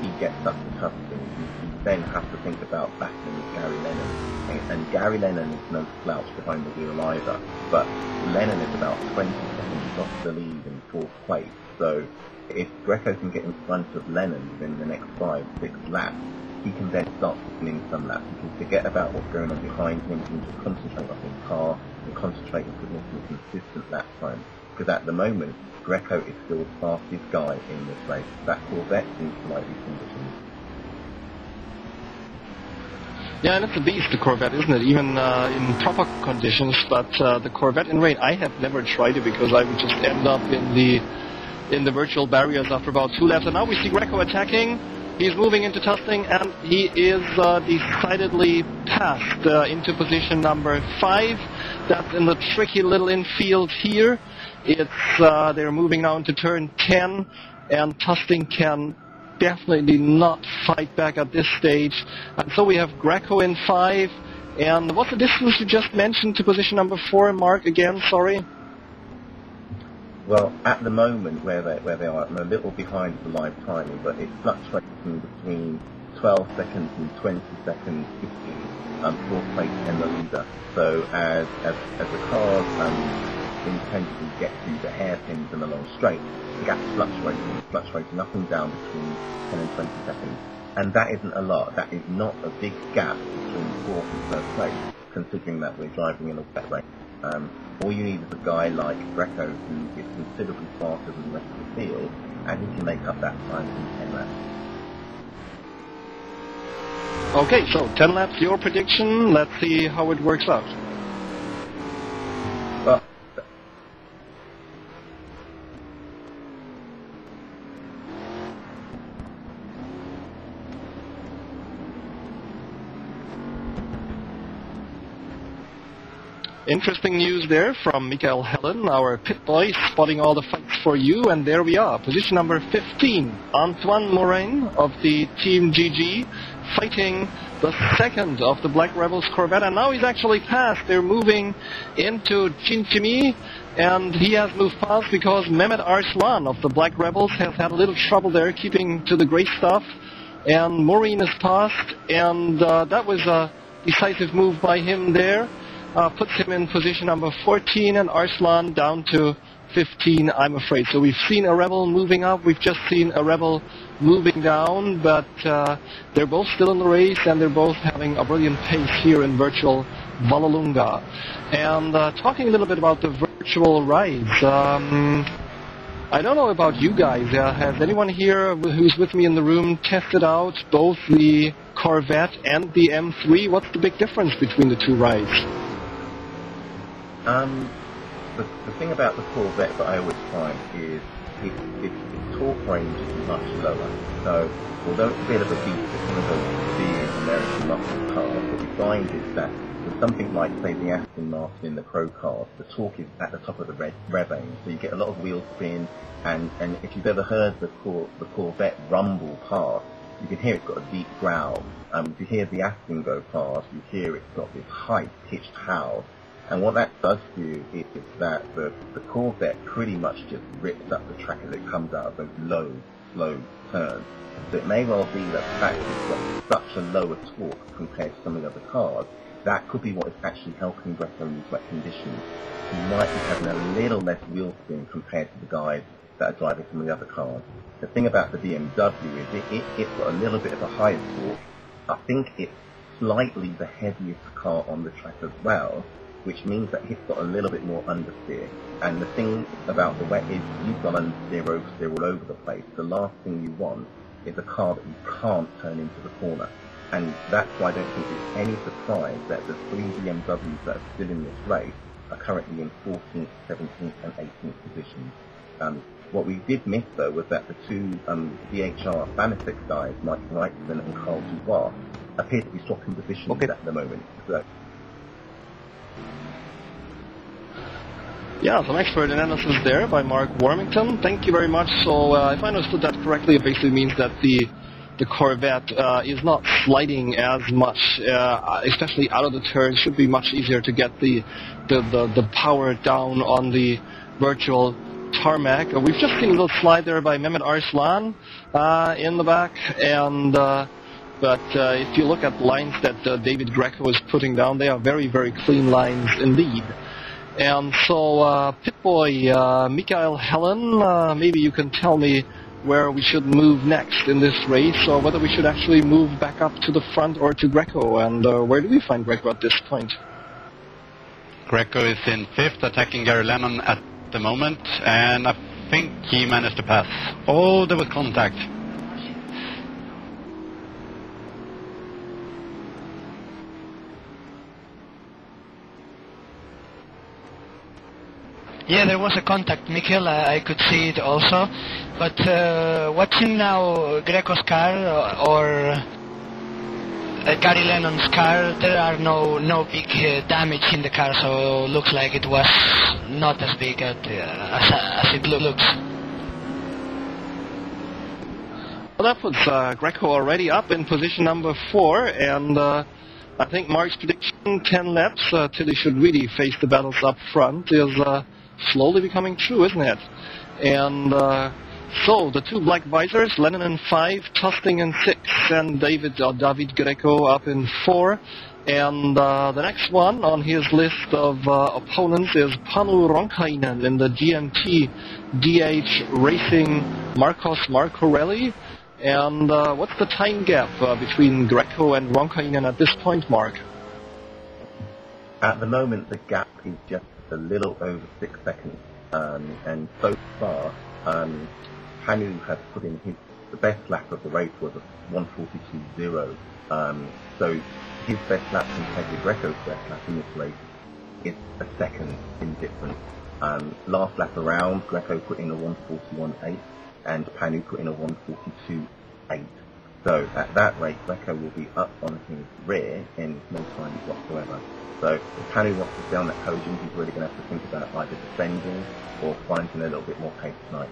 he gets up to Tusting, you then have to think about battling Gary Lennon. And Gary Lennon is no slouch behind the wheel either, but Lennon is about 20 seconds off the lead in 4th place. So if Greco can get in front of Lennon within the next 5, 6 laps, he can then start winning some laps. He can forget about what's going on behind him. He can just concentrate on his car and concentrate on putting some consistent lap time. Because at the moment, Greco is still the fastest guy in this race. That Corvette seems slightly conditioned. Yeah, and it's a beast, the Corvette, isn't it? Even in proper conditions. But the Corvette in rain, I have never tried it because I would just end up in the virtual barriers after about 2 laps. And now we see Greco attacking. He's moving into Tusting, and he is decidedly passed into position number 5. That's in the tricky little infield here. It's they're moving now into turn 10, and Tusting can definitely not fight back at this stage. And so we have Greco in 5. And what's the distance you just mentioned to position number 4, Mark? Again, sorry. Well, at the moment where they are, I'm a little behind the live timing, but it's fluctuating between 12 seconds and 20 seconds 15 fourth place and the leader. So as the cars intensely get to the hairpins and the long straight, the gap's fluctuating up and down between 10 and 20 seconds. And that isn't a lot. That is not a big gap between fourth and first place, considering that we're driving in a wet race. All you need is a guy like Greco, who is considerably faster than the rest of the field, and he can make up that time in 10 laps. Okay, so 10 laps, your prediction. Let's see how it works out. Well, interesting news there from Michael Hellen, our pit boy, spotting all the fights for you, and there we are. Position number 15, Antoine Morin of the Team GG, fighting the second of the Black Rebels Corvette, and now he's actually passed. They're moving into Chinchimi, and he has moved past because Mehmet Arslan of the Black Rebels has had a little trouble there keeping to the gray stuff, and Morin is passed, and that was a decisive move by him there. Puts him in position number 14, and Arslan down to 15, I'm afraid. So we've seen a Rebel moving up, we've just seen a Rebel moving down, but they're both still in the race, and they're both having a brilliant pace here in virtual Vallelunga. And talking a little bit about the virtual rides, I don't know about you guys. Has anyone here who's with me in the room tested out both the Corvette and the M3? What's the big difference between the two rides? The thing about the Corvette that I always find is its torque range is much lower. So although it's a bit of a beast, it's one of those big American muscle cars, what we find is that with something like, say, the Aston Martin in the Pro cars, the torque is at the top of the rev aim, so you get a lot of wheel spin, and if you've ever heard the Corvette rumble past, you can hear it's got a deep growl. If you hear the Aston go past, you hear it's got this high-pitched howl. And what that does to you is that the Corvette pretty much just rips up the track as it comes out of those low, slow turns. So it may well be that the fact that it's got such a lower torque compared to some of the other cars, that could be what is actually helping Greco in these wet conditions. You might be having a little less wheel spin compared to the guys that are driving some of the other cars. The thing about the BMW is it's got a little bit of a higher torque. I think it's slightly the heaviest car on the track as well, which means that it's got a little bit more understeer. And the thing about the wet is you've got understeer all over the place. The last thing you want is a car that you can't turn into the corner. And that's why I don't think it's any surprise that the 3 BMWs that are still in this race are currently in 14th, 17th and 18th positions. What we did miss though was that the two DHR Fanatics guys, Mike Wrightson and Carl Dubois, appear to be swapping positions at the moment. So, yeah, some expert analysis there by Mark Warmington. Thank you very much. So if I understood that correctly, it basically means that the Corvette is not sliding as much, especially out of the turn. It should be much easier to get the power down on the virtual tarmac. We've just seen a little slide there by Mehmet Arslan in the back, and but if you look at the lines that David Greco is putting down, they are very, very clean lines indeed. And so, pit boy Michael Hellen, maybe you can tell me where we should move next in this race, or whether we should actually move back up to the front or to Greco, and where do we find Greco at this point? Greco is in 5th, attacking Gary Lennon at the moment, and I think he managed to pass. Oh, there was contact. Yeah, there was a contact, Mikhail. I could see it also. But watching now Greco's car or Gary Lennon's car, there are no big damage in the car, so looks like it was not as big as it looks. Well, that puts Greco already up in position number 4, and I think Mark's prediction, 10 laps till he should really face the battles up front, is slowly becoming true, isn't it? And so the 2 Black Visors, Lennon in 5, Tusting in 6, and David Greco up in 4. And the next one on his list of opponents is Panu Ronkainen in the GMT-DH Racing Marcos Marcorelli. And what's the time gap between Greco and Ronkainen at this point, Mark? At the moment, the gap is just a little over 6 seconds, and so far, Panu has put in the best lap of the race was a 1:42.0. So his best lap compared to Greco's best lap in this race is a second in difference. Last lap around, Greco put in a 1:41.8, and Panu put in a 1:42.8. So at that rate, Greco will be up on his rear in no time whatsoever. So if Panu wants to stay on that podium, he's really going to have to think about either defending or finding a little bit more pace tonight.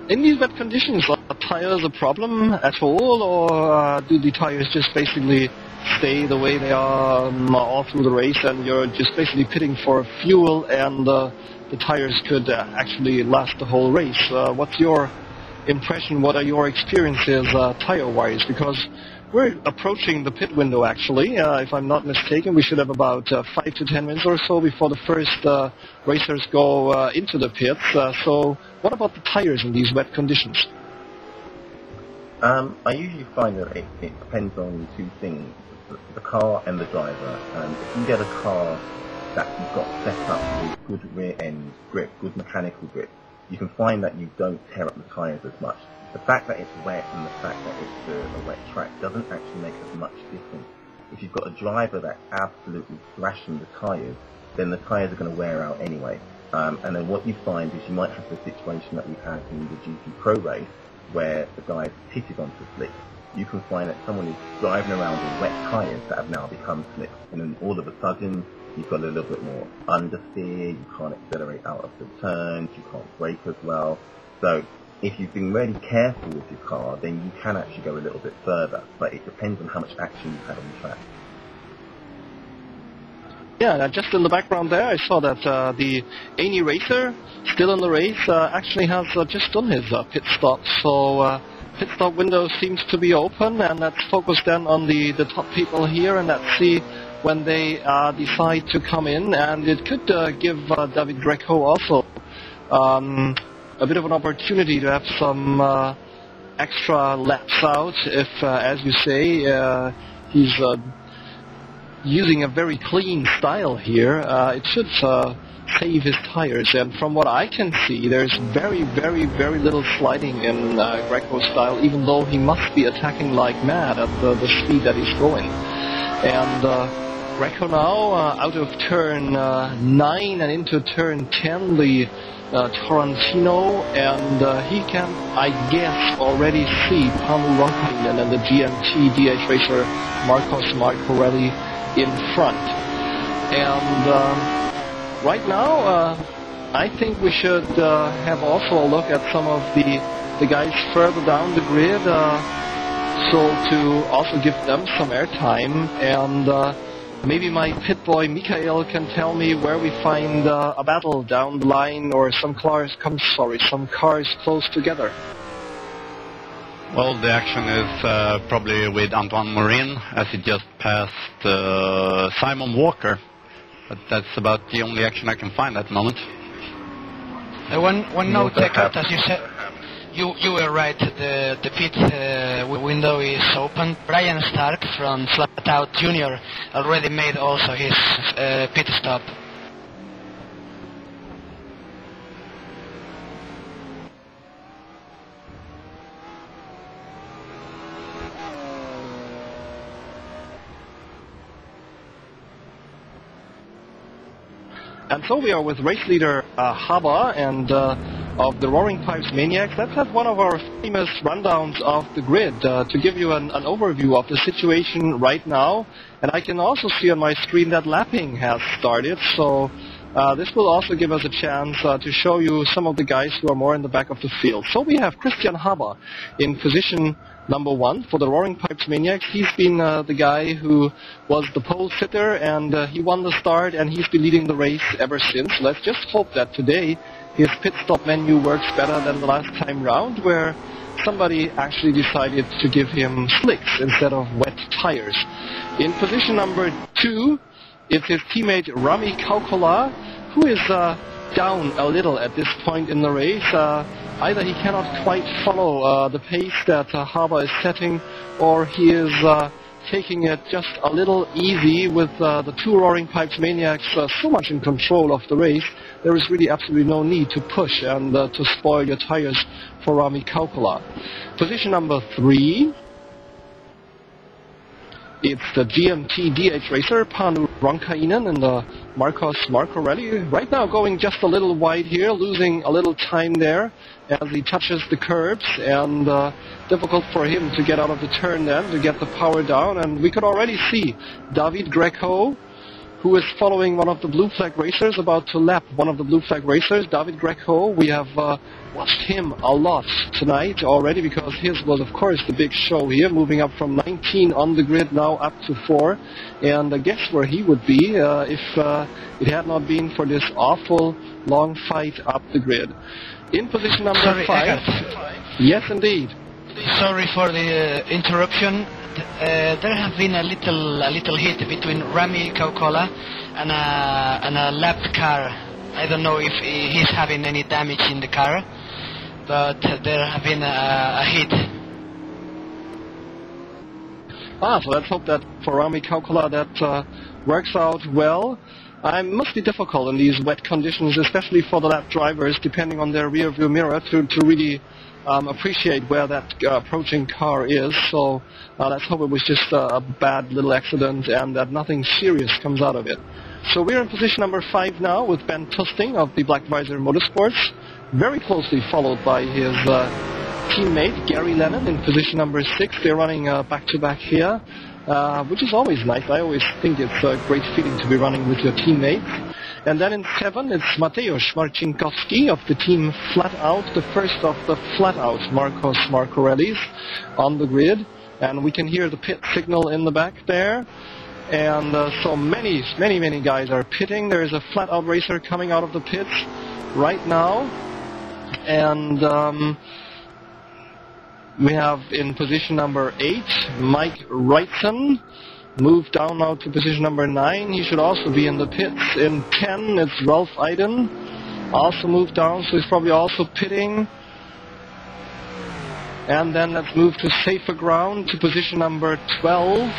In these wet conditions, are tires a problem at all, or do the tires just basically stay the way they are all through the race, and you're just basically pitting for fuel, and the tires could actually last the whole race? What's your impression? What are your experiences tire-wise? Because we're approaching the pit window, actually. If I'm not mistaken, we should have about 5 to 10 minutes or so before the first racers go into the pits. So what about the tires in these wet conditions? I usually find that it depends on 2 things, the car and the driver. If you get a car that you've got set up with good rear end grip, good mechanical grip, you can find that you don't tear up the tires as much. The fact that it's wet and the fact that it's a wet track doesn't actually make as much difference. If you've got a driver that's absolutely thrashing the tyres, then the tyres are going to wear out anyway. And then what you find is you might have the situation that we've had in the GT Pro race, where the guys pitted onto slicks. You can find that someone is driving around with wet tyres that have now become slicks, and then all of a sudden you've got a little bit more understeer, you can't accelerate out of the turns, you can't brake as well. So if you've been really careful with your car, then you can actually go a little bit further, but it depends on how much action you've had on the track. Yeah, just in the background there, I saw that the Amy racer, still in the race, actually has just done his pit stop. So pit stop window seems to be open, and let's focus then on the top people here, and let's see when they decide to come in. And it could give David Greco also a bit of an opportunity to have some extra laps out if, as you say, he's using a very clean style here. It should save his tires, and from what I can see, there's very, very, very little sliding in Greco's style, even though he must be attacking like mad at the speed that he's going. And Greco now out of turn 9 and into turn 10, the Torrentino, and he can, I guess, already see Panu Ronkainen and the GMT-DH racer Marcos Marcorelli in front. And right now, I think we should have also a look at some of the guys further down the grid, so to also give them some airtime. And maybe my pit boy Mikhail can tell me where we find a battle down the line, or some cars close together. Well, the action is probably with Antoine Morin, as he just passed Simon Walker. But that's about the only action I can find at the moment. One note, Deckard, as you said. You were right. The pit window is open. Brian Stark from Flatout Junior already made also his pit stop. And so we are with race leader Haba and of the Roaring Pipes Maniacs. Let's have one of our famous rundowns of the grid to give you an overview of the situation right now. And I can also see on my screen that lapping has started, so this will also give us a chance to show you some of the guys who are more in the back of the field. So we have Cristian Haba in position number 1 for the Roaring Pipes Maniacs. He's been the guy who was the pole sitter, and he won the start, and he's been leading the race ever since. Let's just hope that today his pit stop menu works better than the last time round, where somebody actually decided to give him slicks instead of wet tires. In position number 2, it's his teammate Rami Kaukola, who is down a little at this point in the race. Either he cannot quite follow the pace that Haba is setting, or he is taking it just a little easy with the 2 Roaring Pipes Maniacs so much in control of the race. There is really absolutely no need to push and to spoil your tires for Rami Kaukola. Position number 3, it's the GMT-DH racer, Panu Ronkainen, in the Marco Rally. Right now going just a little wide here, losing a little time there as he touches the curbs, and difficult for him to get out of the turn then, to get the power down. And we could already see Greco, who is following one of the blue flag racers, about to lap one of the blue flag racers. Greco, we have watched him a lot tonight already, because his was of course the big show here, moving up from 19 on the grid now up to 4. And guess where he would be if it had not been for this awful long fight up the grid. In position number 5. Yes, indeed. Sorry for the interruption. There have been a little hit between Rami Kaukola and a lapped car. I don't know if he's having any damage in the car, but there have been a hit. So let's hope that for Rami Kaukola that works out well. It must be difficult in these wet conditions, especially for the lap drivers, depending on their rear view mirror, to really appreciate where that approaching car is. So let's hope it was just a bad little accident and that nothing serious comes out of it. So we're in position number 5 now with Ben Tusting of the Black Visor Motorsports, very closely followed by his teammate Gary Lennon in position number 6. They're running back-to-back here, which is always nice. I always think it's a great feeling to be running with your teammates. And then in 7, it's Mateusz Marcinkowski of the team Flat Out, the first of the Flat Out Marco rallies on the grid. And we can hear the pit signal in the back there. And so many guys are pitting. There is a Flat Out racer coming out of the pits right now. And we have in position number 8, Mike Wrightson. Moved down now to position number 9. He should also be in the pits. In 10, it's Ralph Iden. Also moved down, so he's probably also pitting. And then let's move to safer ground to position number 12.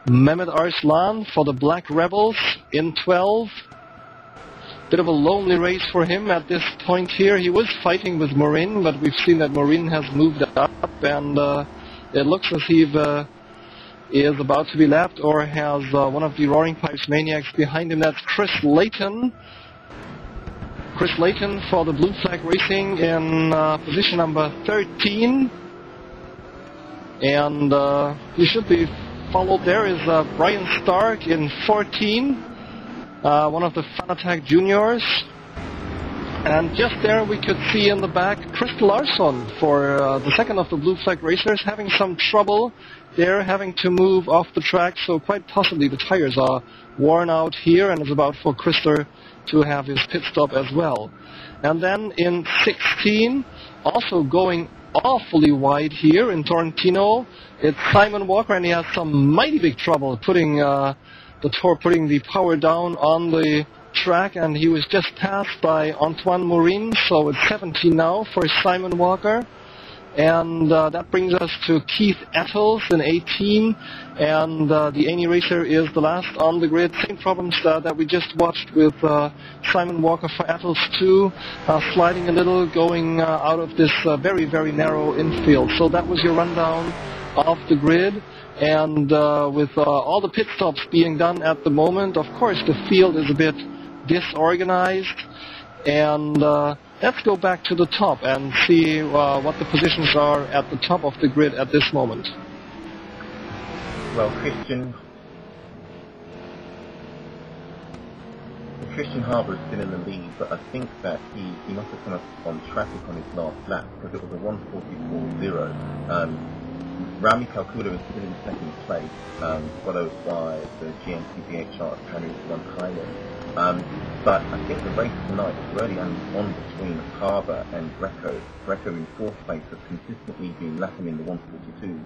Mehmet Arslan for the Black Rebels in 12. Bit of a lonely race for him at this point here. He was fighting with Morin, but we've seen that Morin has moved up, and it looks as if is about to be lapped, or has one of the Roaring Pipes Maniacs behind him. That's Chris Layton. Chris Layton for the Blue Flag Racing in position number 13. And he should be followed. There is Brian Stark in 14, one of the Fun Attack Juniors. And just there we could see in the back Crystal Larsson for the second of the Blue Flag Racers, having some trouble there, having to move off the track, so quite possibly the tires are worn out here, and it's about for Crystal to have his pit stop as well. And then in 16, also going awfully wide here in Torrentino, it's Simon Walker, and he has some mighty big trouble putting the power down on the track, and he was just passed by Antoine Morin, so it's 17 now for Simon Walker. And that brings us to Keith Ettles in 18, and the Amy Racer is the last on the grid. Same problems that we just watched with Simon Walker for Ettles too, sliding a little, going out of this very, very narrow infield. So that was your rundown of the grid, and with all the pit stops being done at the moment, of course the field is a bit disorganized, and let's go back to the top and see what the positions are at the top of the grid at this moment. Well, Cristian Haba is still in the lead, but I think that he must have come up on traffic on his last lap, because it was a 1:44.0. Rami Kaukola is still in second place, followed by the GMT-DH Panu Ronkainen. But I think the race tonight is really on between Haba and Greco. Greco in fourth place has consistently been lapping in the 1:42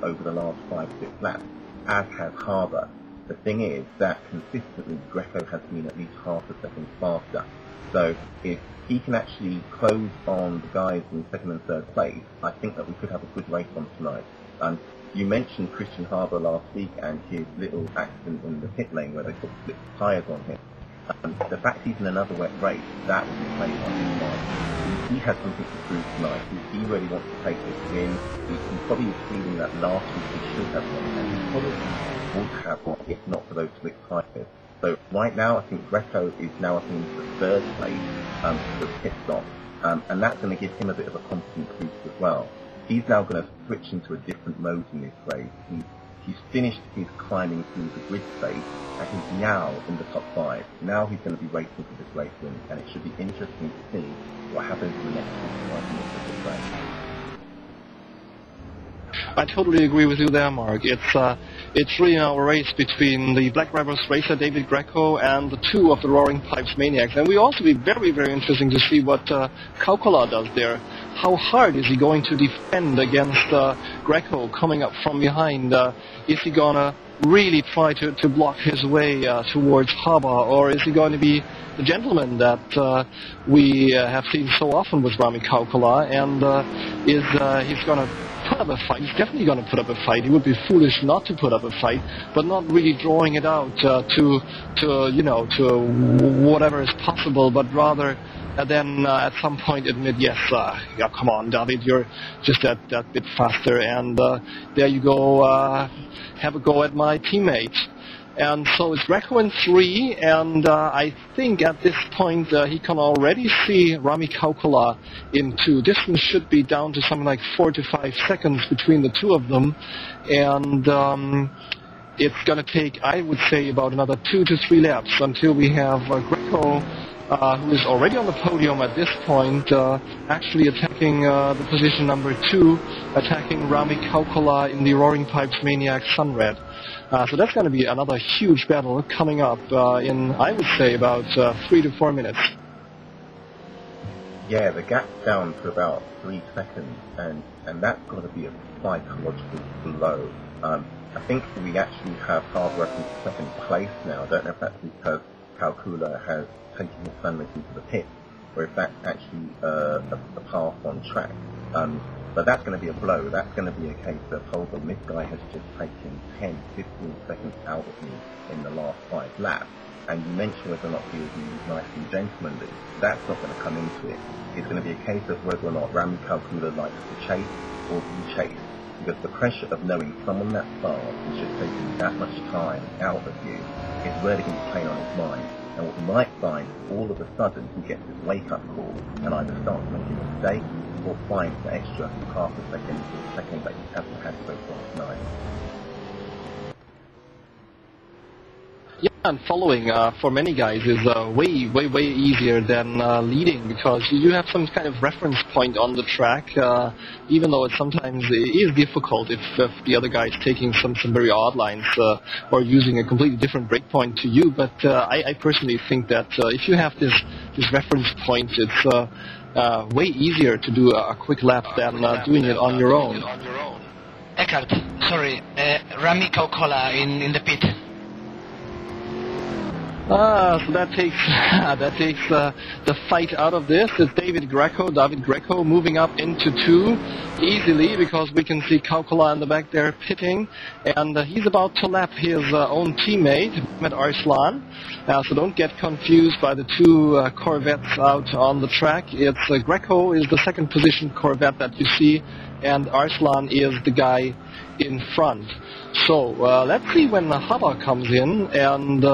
over the last 5-6 laps, as has Haba. The thing is that consistently Greco has been at least half a second faster. So if he can actually close on the guys in second and third place, I think that we could have a good race on tonight. You mentioned Cristian Haba last week and his little accident in the pit lane where they put split tyres on him. The fact he's in another wet race, that will be played on his mind. He has something to prove tonight. He really wants to take this win. He probably is feeling that last week he should have won, and he probably would have won if not for those split tyres. So right now, I think Greco is now up into the third place for the pit stop, and that's going to give him a bit of a confidence boost as well. He's now going to switch into a different mode in this race. He's finished his climbing through the grid stage, and he's now in the top 5. Now he's going to be racing for this race win, and it should be interesting to see what happens in the next 45 minutes of this race. I totally agree with you there, Mark. It's really now a race between the Black Visor racer David Greco and the two of the Roaring Pipes Maniacs. And we also be very, very interesting to see what Kaukola does there. How hard is he going to defend against Greco coming up from behind? Is he going to really try to block his way towards Haba, or is he going to be the gentleman that we have seen so often with Rami Kaukola, and he's going to put up a fight? He's definitely going to put up a fight. He would be foolish not to put up a fight, but not really drawing it out to whatever is possible, but rather then at some point admit, yes, yeah, come on, David, you're just that bit faster, and there you go, have a go at my teammate. And so it's Greco in 3, and I think at this point he can already see Rami Kaukola in 2. Distance should be down to something like 4 to 5 seconds between the two of them, and it's going to take, I would say, about another 2 to 3 laps until we have Greco, who is already on the podium at this point, actually attacking the position number 2, attacking Rami Kaukola in the Roaring Pipes Maniac Sunred. So that's going to be another huge battle coming up in, I would say, about 3 to 4 minutes. Yeah, the gap's down to about 3 seconds, and that's got to be a psychological blow. I think we actually have hard work in second place now. I don't know if that's because Kaukola has taken his Sunred into the pit, or if that's actually a pass on track. But that's going to be a blow. That's going to be a case of, hold on, this guy has just taken 10, 15 seconds out of me in the last 5 laps. And you mentioned whether or not he was being nice and gentlemanly. That's not going to come into it. It's going to be a case of whether or not Rami Kaukola likes to chase or be chased. Because the pressure of knowing someone that fast is just taking that much time out of you is really going to play on his mind. And what we might find, all of a sudden, he gets this wake-up call and either starts making a mistake or finds the extra half a second or second that he hasn't had so far tonight. Yeah, and following for many guys is way easier than leading, because you have some kind of reference point on the track, even though it sometimes is difficult if the other guy is taking some very odd lines or using a completely different break point to you. But I personally think that if you have this reference point, it's way easier to do a quick lap than doing it on your own. Eckhart, sorry, Rami Kaukola in the pit. So that takes the fight out of this. It's David Greco moving up into 2 easily, because we can see Kaukola in the back there pitting, and he's about to lap his own teammate, Mehmet Arslan. So don't get confused by the 2 Corvettes out on the track. It's Greco is the second position Corvette that you see, and Arslan is the guy in front. So let's see when Haba comes in, and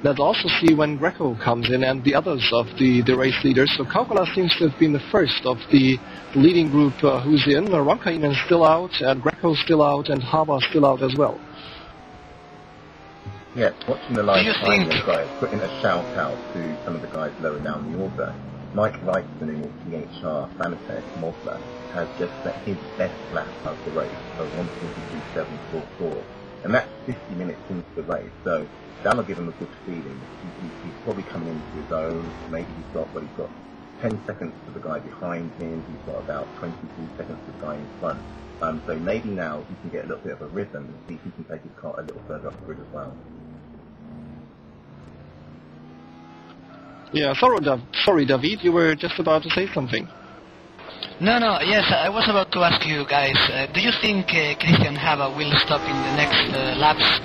let's also see when Greco comes in and the others of the race leaders. So Kaukola seems to have been the first of the leading group who's in. Ronkainen is still out, and Greco still out, and Haba still out as well. Yes, watching the live time, guys, putting a shout out to some of the guys lower down the order. Mike Wrightson in his THR Fanatec Mosler has just set his best lap of the race, so 1:42.744, and that's 50 minutes into the race, so that'll give him a good feeling. He's probably coming into his own. Maybe he's got 10 seconds to the guy behind him, he's got about 22 seconds to the guy in front, so maybe now he can get a little bit of a rhythm and see if he can take his car a little further up the grid as well. Yeah, sorry, David, you were just about to say something. No, yes, I was about to ask you guys, do you think Cristian Haba will stop in the next laps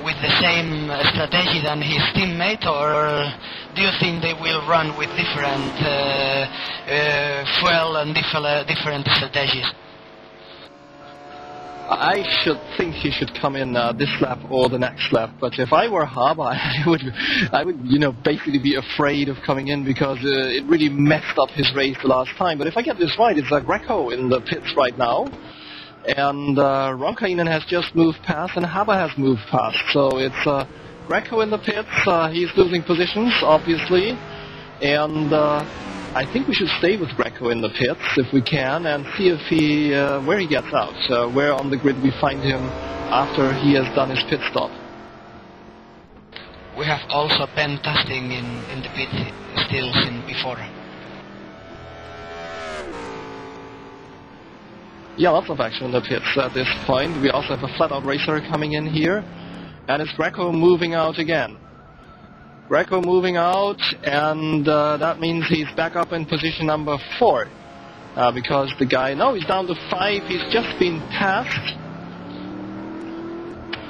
with the same strategy than his teammate, or do you think they will run with different fuel and different strategies? I should think he should come in this lap or the next lap, but if I were Haba, I would, basically be afraid of coming in, because it really messed up his race the last time. But if I get this right, it's Greco in the pits right now, and Ronkainen has just moved past, and Haba has moved past. So it's Greco in the pits. He's losing positions, obviously, and I think we should stay with Greco in the pits if we can, and see if he where he gets out, where on the grid we find him after he has done his pit stop. We have also Ben Tusting in the pit still in before. Yeah, lots of action in the pits at this point. We also have a flat-out racer coming in here, and it's Greco moving out again. Greco moving out, and that means he's back up in position number 4, because the guy, no, he's down to 5, he's just been passed,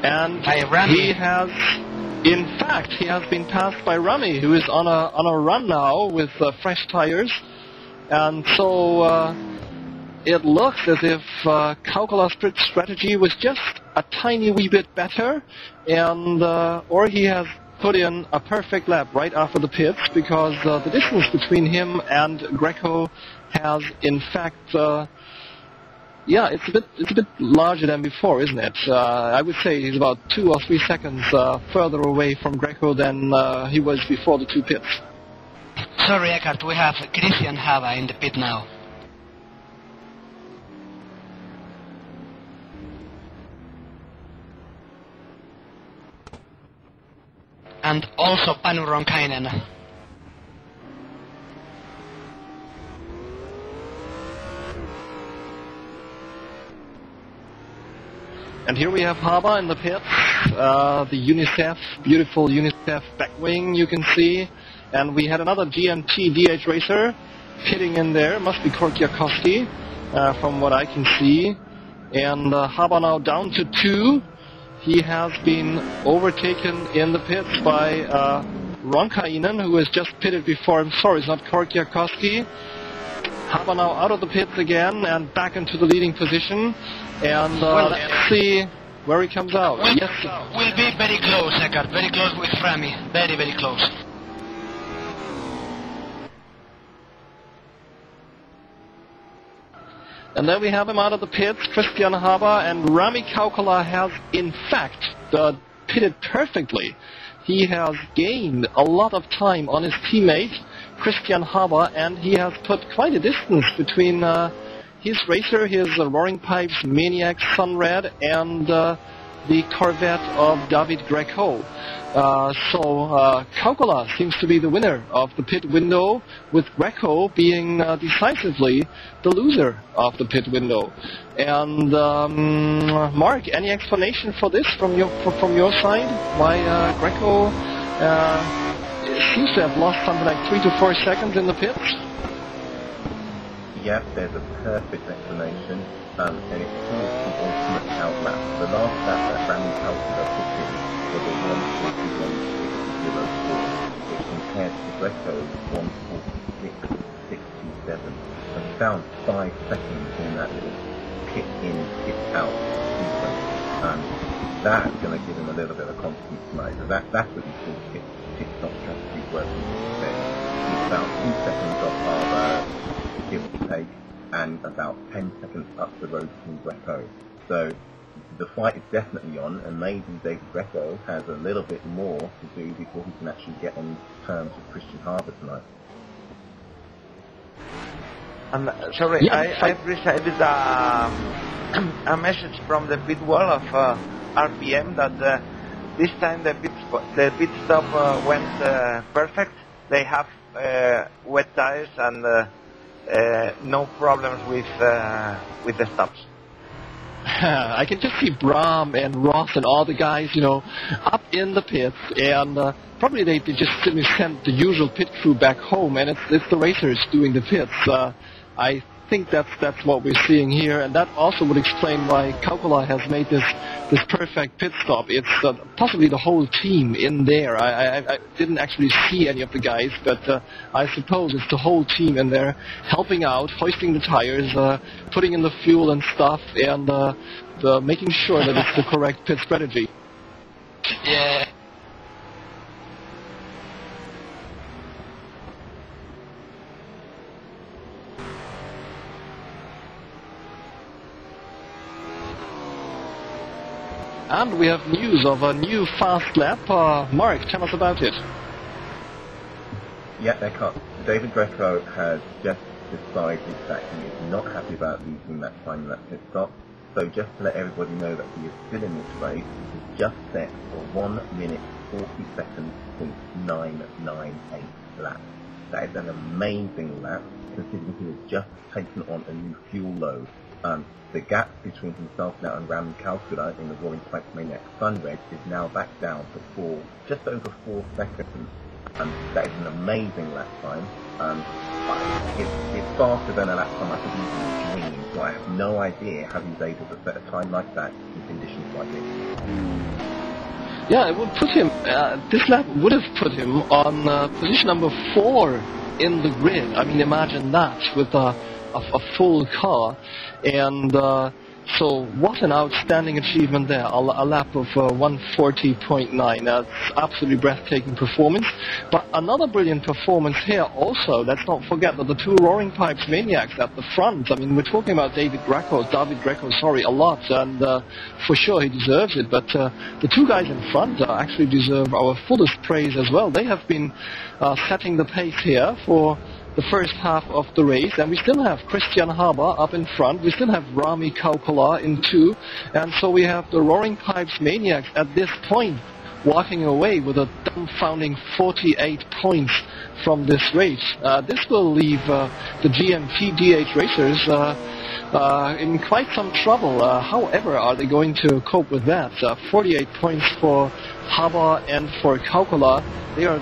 and he has, in fact, he has been passed by Rami, who is on a run now with fresh tires, and so it looks as if Kaukola's pit strategy was just a tiny wee bit better, and or he has put in a perfect lap right after the pits, because the distance between him and Greco has, in fact, it's a bit larger than before, isn't it? I would say he's about 2 or 3 seconds further away from Greco than he was before the 2 pits. Sorry, Eckhart, we have Cristian Haba in the pit now. And also Panu Ronkainen. And here we have Haba in the pits, the UNICEF, beautiful UNICEF back wing you can see. And we had another GMT-DH racer pitting in there, must be Korkiakowski, from what I can see. And Haba now down to 2. He has been overtaken in the pits by Ronkainen, who has just pitted before him. Sorry, it's not Korkiakowski. Haba now out of the pits again and back into the leading position. And let's see where he comes out. We'll be very close, Eckhart. Very close with Rami. Very, very close. And then we have him out of the pits, Cristian Haba, and Rami Kaukola has, in fact, pitted perfectly. He has gained a lot of time on his teammate, Cristian Haba, and he has put quite a distance between his racer, his Roaring Pipes Maniac Sunred, and the Corvette of David Greco. So Kaukola seems to be the winner of the pit window, with Greco being decisively the loser of the pit window. And Mark, any explanation for this from your side? Why Greco Seems to have lost something like 3 to 4 seconds in the pits. Yep, there's a perfect explanation, and it's called the ultimate outlap. The last lap that Rami Kaukola put in was a 1:41.604, which compared to Greco's 1:46.627. And found 5 seconds in that little pit in, pit out sequence. That's going to give him a little bit of confidence tonight. So that's what you call pit stop strategy working. He's about 2 seconds off Haba, give or take, and about 10 seconds up the road from Greco. So the fight is definitely on, and maybe David Greco has a little bit more to do before he can actually get on terms with Cristian Haba tonight. Sorry, yeah, I've received a message from the pit wall of RPM that this time the pit stop went perfect. They have wet tires and no problems with the stops. I can just see Bram and Ross and all the guys, you know, up in the pits, and probably they just simply sent the usual pit crew back home, and it's the racers doing the pits. I think that's what we're seeing here, and that also would explain why Kaukola has made this perfect pit stop. It's possibly the whole team in there. I didn't actually see any of the guys, but I suppose it's the whole team in there helping out, hoisting the tires, putting in the fuel and stuff, and making sure that it's the correct pit strategy. Yeah. And we have news of a new fast lap. Mark, tell us about it. Yeah, David Greco has just decided that he is not happy about losing that time in that pit stop. So just to let everybody know that he is still in this race, he's just set for 1 minute 40 seconds .998 laps. That is an amazing lap, considering he has just taken on a new fuel load. The gap between himself now and Rami Kaukola in the Roaring Pipes Maniac Sunred is now back down to just over 4 seconds. That is an amazing lap time. It's faster than a lap time I could even dream, so I have no idea how he's able to set a time like that in conditions like this. Yeah, it would put him, this lap would have put him on position number 4 in the grid. I mean, imagine that with a full car, and so what an outstanding achievement there, a lap of 140.9. That's absolutely breathtaking performance. But another brilliant performance here also, let's not forget that the two Roaring Pipes Maniacs at the front, I mean, we're talking about David Greco, a lot, and for sure he deserves it, but the two guys in front actually deserve our fullest praise as well. They have been setting the pace here for the first half of the race, and we still have Cristian Haba up in front, we still have Rami Kaukola in 2, and so we have the Roaring Pipes Maniacs at this point walking away with a dumbfounding 48 points from this race. This will leave the GMT-DH racers in quite some trouble. However, are they going to cope with that? 48 points for Haba and for Kaukola. They are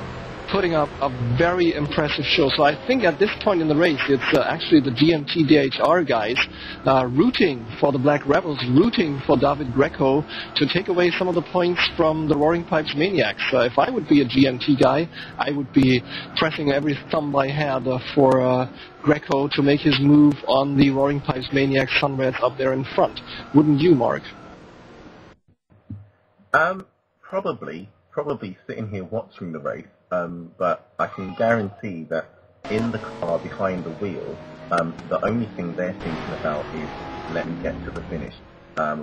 putting up a very impressive show. So I think at this point in the race, it's actually the GMT-DHR guys rooting for the Black Rebels, rooting for David Greco to take away some of the points from the Roaring Pipes Maniacs. If I would be a GMT guy, I would be pressing every thumb I had for Greco to make his move on the Roaring Pipes Maniacs Sunreds up there in front. Wouldn't you, Mark? Probably sitting here watching the race, but I can guarantee that in the car behind the wheel, the only thing they're thinking about is let me get to the finish.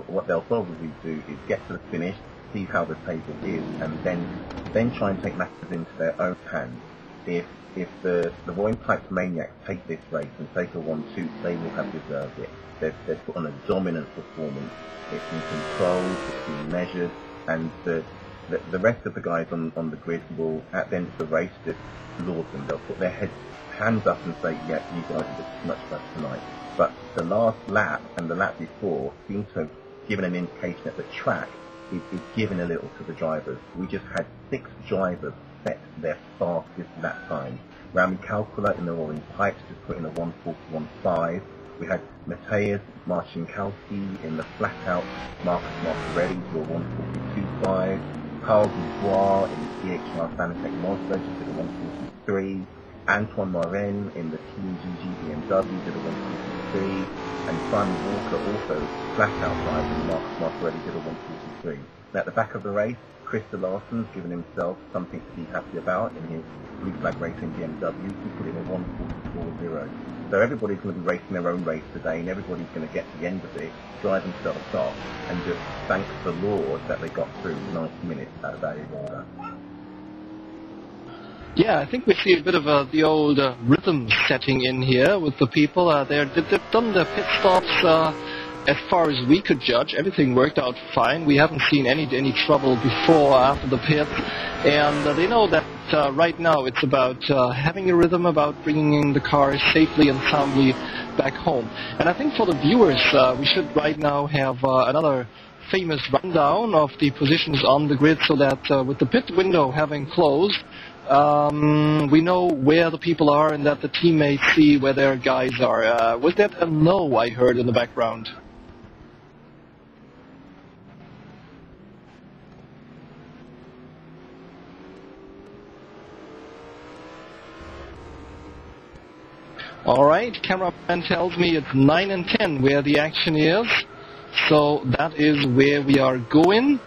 What they'll probably do is get to the finish, see how the table is, and then try and take matters into their own hands. If the Roaring Pipes Maniacs take this race and take a 1-2, they will have deserved it. They've put on a dominant performance. It's been controlled, it's been measured, and the rest of the guys on the grid will, at the end of the race, just laud them. They'll put their hands up and say, yeah, you guys did too much for us tonight. But the last lap and the lap before seem to have given an indication that the track is giving a little to the drivers. We just had 6 drivers set their fastest lap time. Rami Kaukola in the orange pipes just put in a 1:41.5. We had Mateusz Marcinkowski in the flat-out Marcus Martirelli to a 1:42.5. Carl Dubois in the DHR Fanatec Mazda just did a 1:43. Antoine Morin in the Team GG BMW did a 1:43. And Simon Walker also flat-out driving Marcus Martirelli did a 1:43. Now at the back of the race, Krista Larsen's given himself something to be happy about in his Blue Flag Racing BMW. He put in a 1:44.0. So everybody's going to be racing their own race today, and everybody's going to get to the end of it, drive themselves off, and just thank the Lord that they got through 90 minutes at Vallelunga. Yeah, I think we see a bit of the old rhythm setting in here with the people. They've done their pit stops. As far as we could judge, everything worked out fine. We haven't seen any trouble before or after the pit, and they know that right now it's about having a rhythm, about bringing the car safely and soundly back home. And I think for the viewers, we should right now have another famous rundown of the positions on the grid, so that with the pit window having closed, we know where the people are and that the teammates see where their guys are. Was that a no I heard in the background? Alright, cameraman tells me it's 9 and 10 where the action is, so that is where we are going.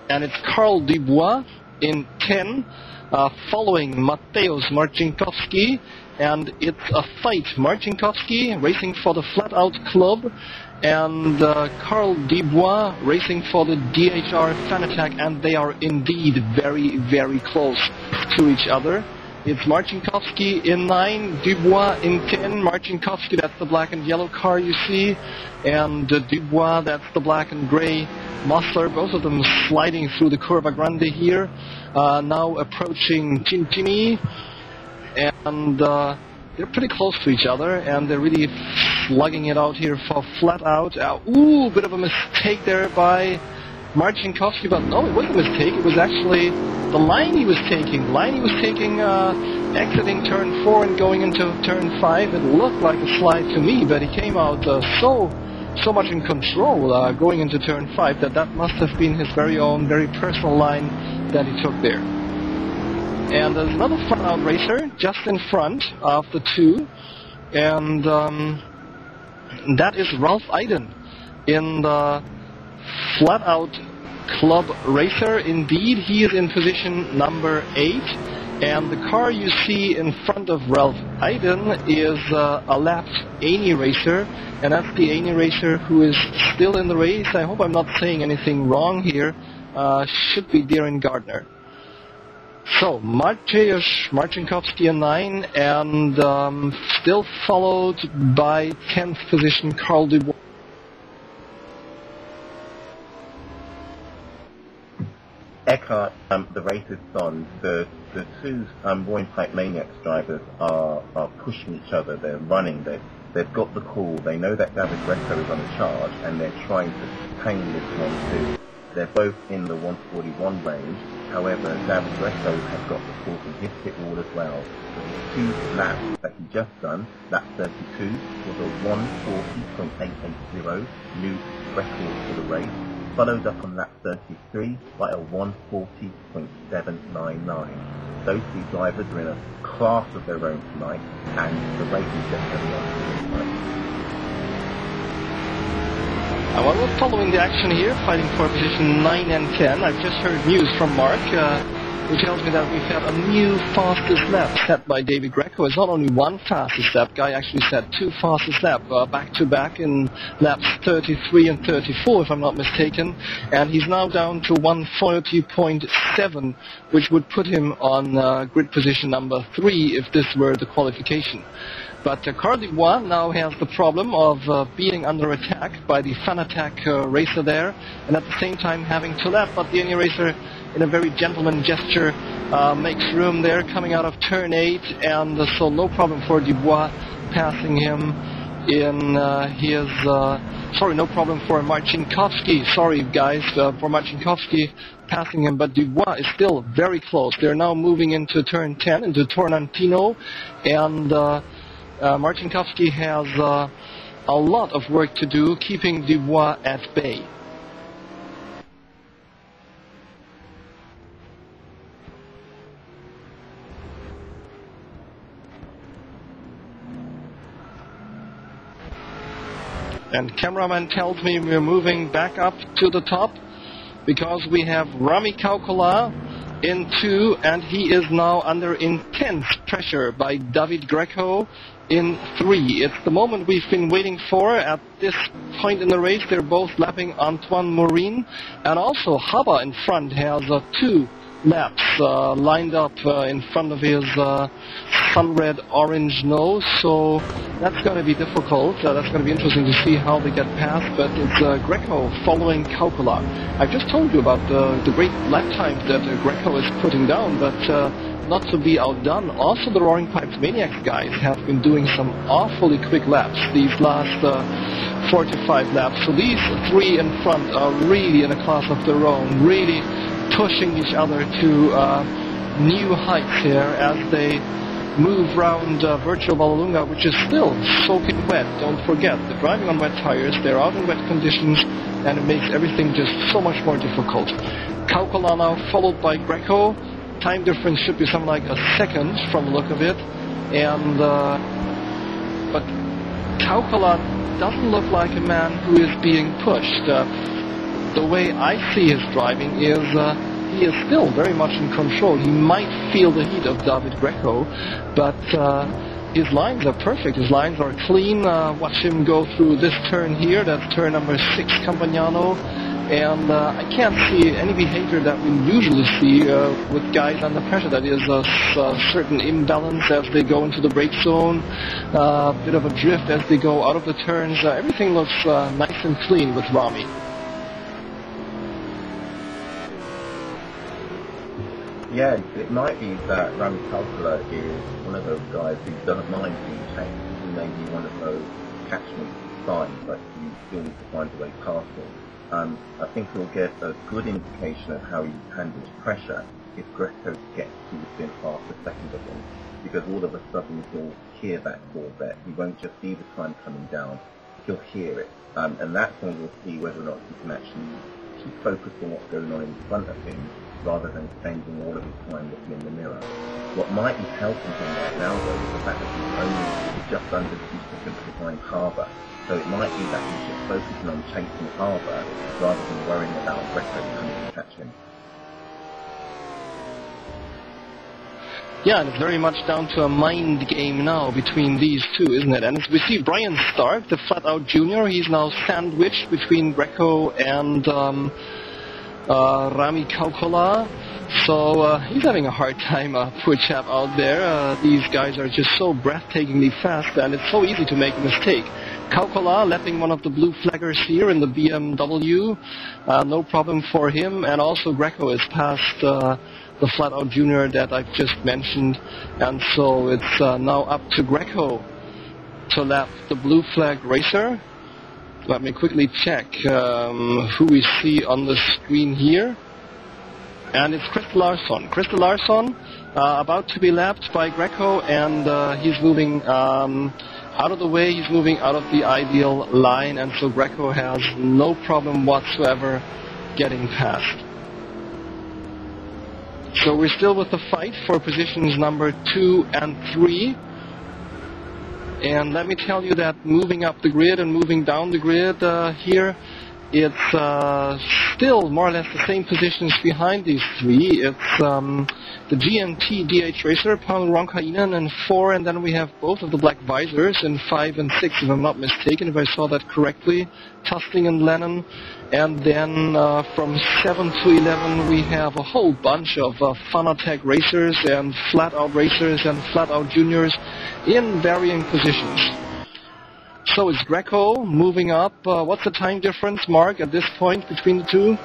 And it's Carl Dubois in 10, following Mateusz Marcinkowski, and it's a fight. Marcinkowski racing for the Flat Out Club, and Carl Dubois racing for the DHR Fanatec, and they are indeed very, very close to each other. It's Marcinkowski in 9, Dubois in 10. Marcinkowski, that's the black and yellow car you see, and Dubois, that's the black and gray Muscle. Both of them sliding through the Curva Grande here, now approaching Cintini, and they're pretty close to each other, and they're really slugging it out here for Flat Out. Ooh, bit of a mistake there by Marcinkowski, but no, it wasn't a mistake. It was actually the line he was taking. Exiting turn 4 and going into turn 5. It looked like a slide to me, but he came out so much in control going into turn 5 that must have been his very own, very personal line that he took there. And there's another flat-out racer just in front of the two, and that is Ralph Iden in the flat-out club racer. Indeed, he is in position number 8, and the car you see in front of Ralph Iden is a lapped Aney racer, and that's the Aney racer who is still in the race. I hope I'm not saying anything wrong here. Should be Darren Gardner. So, Mateusz Marcinkowski in 9, and still followed by 10th position Carl Dubois. Eckhart, the race is on. The two Roaring Pipe Maniacs drivers are pushing each other. They're running. They've got the call. They know that David Greco is on a charge, and they're trying to tame this one too. They're both in the 141 range. However, David Greco has got the call from his pit wall as well. So the 2 laps that he just done, lap 32, was a 140.880 new record for the race. Followed up on lap 33 by a 140.799. Those 2 drivers are in a class of their own tonight, and the race is just going on tonight. Well, we're following the action here, fighting for position 9 and 10. I've just heard news from Mark, who tells me that we've had a new fastest lap set by David Greco. It's not only one fastest lap, guy actually set 2 fastest laps back-to-back in laps 33 and 34, if I'm not mistaken. And he's now down to 140.7, which would put him on grid position number 3 if this were the qualification. But Carl Dubois now has the problem of being under attack by the Fanatec racer there, and at the same time having to lap. But the Aney racer, in a very gentleman gesture, makes room there coming out of turn 8, and so no problem for Dubois passing him in his, sorry, no problem for Marcinkowski. Sorry, guys, for Marcinkowski passing him, but Dubois is still very close. They're now moving into turn 10, into Torrentino, and Marcinkowski has a lot of work to do, keeping Dubois at bay. And cameraman tells me we're moving back up to the top because we have Rami Kaukola in 2, and he is now under intense pressure by David Greco in 3. It's the moment we've been waiting for. At this point in the race, they're both lapping Antoine Mourin, and also Haba in front has 2 laps lined up in front of his Sunred orange nose, so that's going to be difficult. That's going to be interesting to see how they get past, but it's Greco following Kaukola. I've just told you about the great lap times that Greco is putting down, but not to be outdone, also the Roaring Pipes Maniacs guys have been doing some awfully quick laps these last 4 to 5 laps. So these 3 in front are really in a class of their own, really pushing each other to new heights here as they move round virtual Vallelunga, which is still soaking wet. Don't forget, they're driving on wet tires, they're out in wet conditions, and it makes everything just so much more difficult. Kaukola now followed by Greco. Time difference should be something like a second from the look of it, and but Kaukola doesn't look like a man who is being pushed. The way I see his driving is he is still very much in control. He might feel the heat of David Greco, but his lines are perfect. His lines are clean. Watch him go through this turn here. That's turn number 6, Campagnano. And I can't see any behavior that we usually see with guys under pressure. That is a certain imbalance as they go into the brake zone, a bit of a drift as they go out of the turns. Everything looks nice and clean with Rami. Yeah, it might be that Rami Kaukola is one of those guys who doesn't mind being chased. He may be one of those catchment signs, but you still need to find a way past him. I think you'll get a good indication of how he handles pressure if Greco gets to within half a second of him, because all of a sudden he'll hear that Corvette. He won't just see the time coming down, he'll hear it. And that's when we'll see whether or not he can actually keep focused on what's going on in front of him, rather than spending all of his time looking in the mirror. What might be helping him right now, though, is the fact that he's only just under 2 seconds behind Haba. So it might be that he's just focusing on chasing Haba rather than worrying about Greco coming to catch him. Yeah, and it's very much down to a mind game now between these two, isn't it? And as we see Brian Stark, the flat-out junior, he's now sandwiched between Greco and Rami Kaukola. So he's having a hard time, poor chap out there. These guys are just so breathtakingly fast, and it's so easy to make a mistake. Kaukola lapping one of the blue flaggers here in the BMW, no problem for him, and also Greco is past the flat-out junior that I've just mentioned, and so it's now up to Greco to lap the blue flag racer. Let me quickly check who we see on the screen here. And it's Christer Larsson. Christer Larsson about to be lapped by Greco, and he's moving out of the way. He's moving out of the ideal line, and so Greco has no problem whatsoever getting past. So we're still with the fight for positions number 2 and 3. And let me tell you that moving up the grid and moving down the grid here, it's still more or less the same positions behind these 3. It's the GMT-DH Racer, Panu Ronkainen in 4, and then we have both of the Black Visors in 5 and 6, if I'm not mistaken, if I saw that correctly, Tusting and Lennon. And then from 7 to 11 we have a whole bunch of Fanatec racers and flat-out racers and flat-out juniors in varying positions. So is Greco moving up. What's the time difference, Mark, at this point between the two?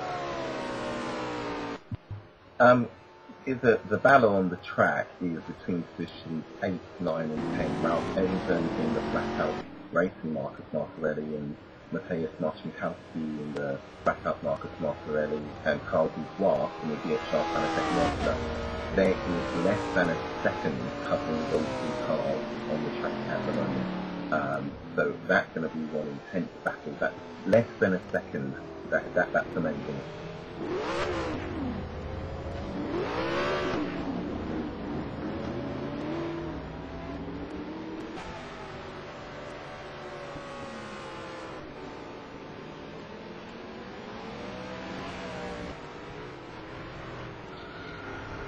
The battle on the track is between positions 8, 9 and 10. Now, Edinburgh in the flat-out Racing, Marcus Martorelli and Mateusz Marcinkowski in the backup Marcus Martorelli and Carl Dubois in the DHR Fanatec Monster, there is less than a second covering those two cars on the track at the moment. So that's going to be one intense battle. That's less than a second. That's amazing.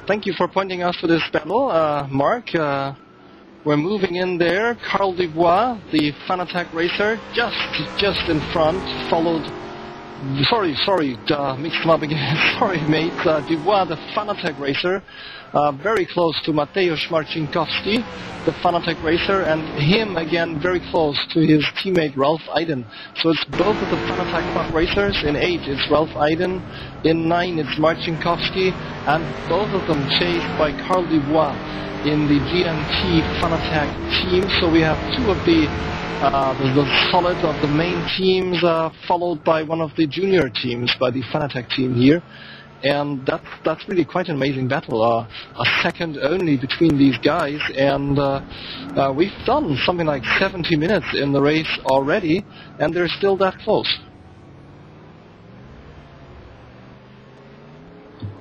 Thank you for pointing us to this battle, Mark. We're moving in there. Carl Dubois, the Fanatec racer, just in front, followed... Sorry, mixed them up again. Sorry, mate. Dubois, the Fanatec racer, very close to Mateusz Marcinkowski, the Fanatec racer, and him again very close to his teammate Ralph Iden. So it's both of the Fanatec Club racers. In 8 it's Ralph Iden, in 9 it's Marcinkowski, and both of them chased by Carl Dubois in the GMT Fanatec team. So we have two of the solid of the main teams, followed by one of the junior teams, by the Fanatec team here. And that's really quite an amazing battle, a second only between these guys, and we've done something like 70 minutes in the race already, and they're still that close.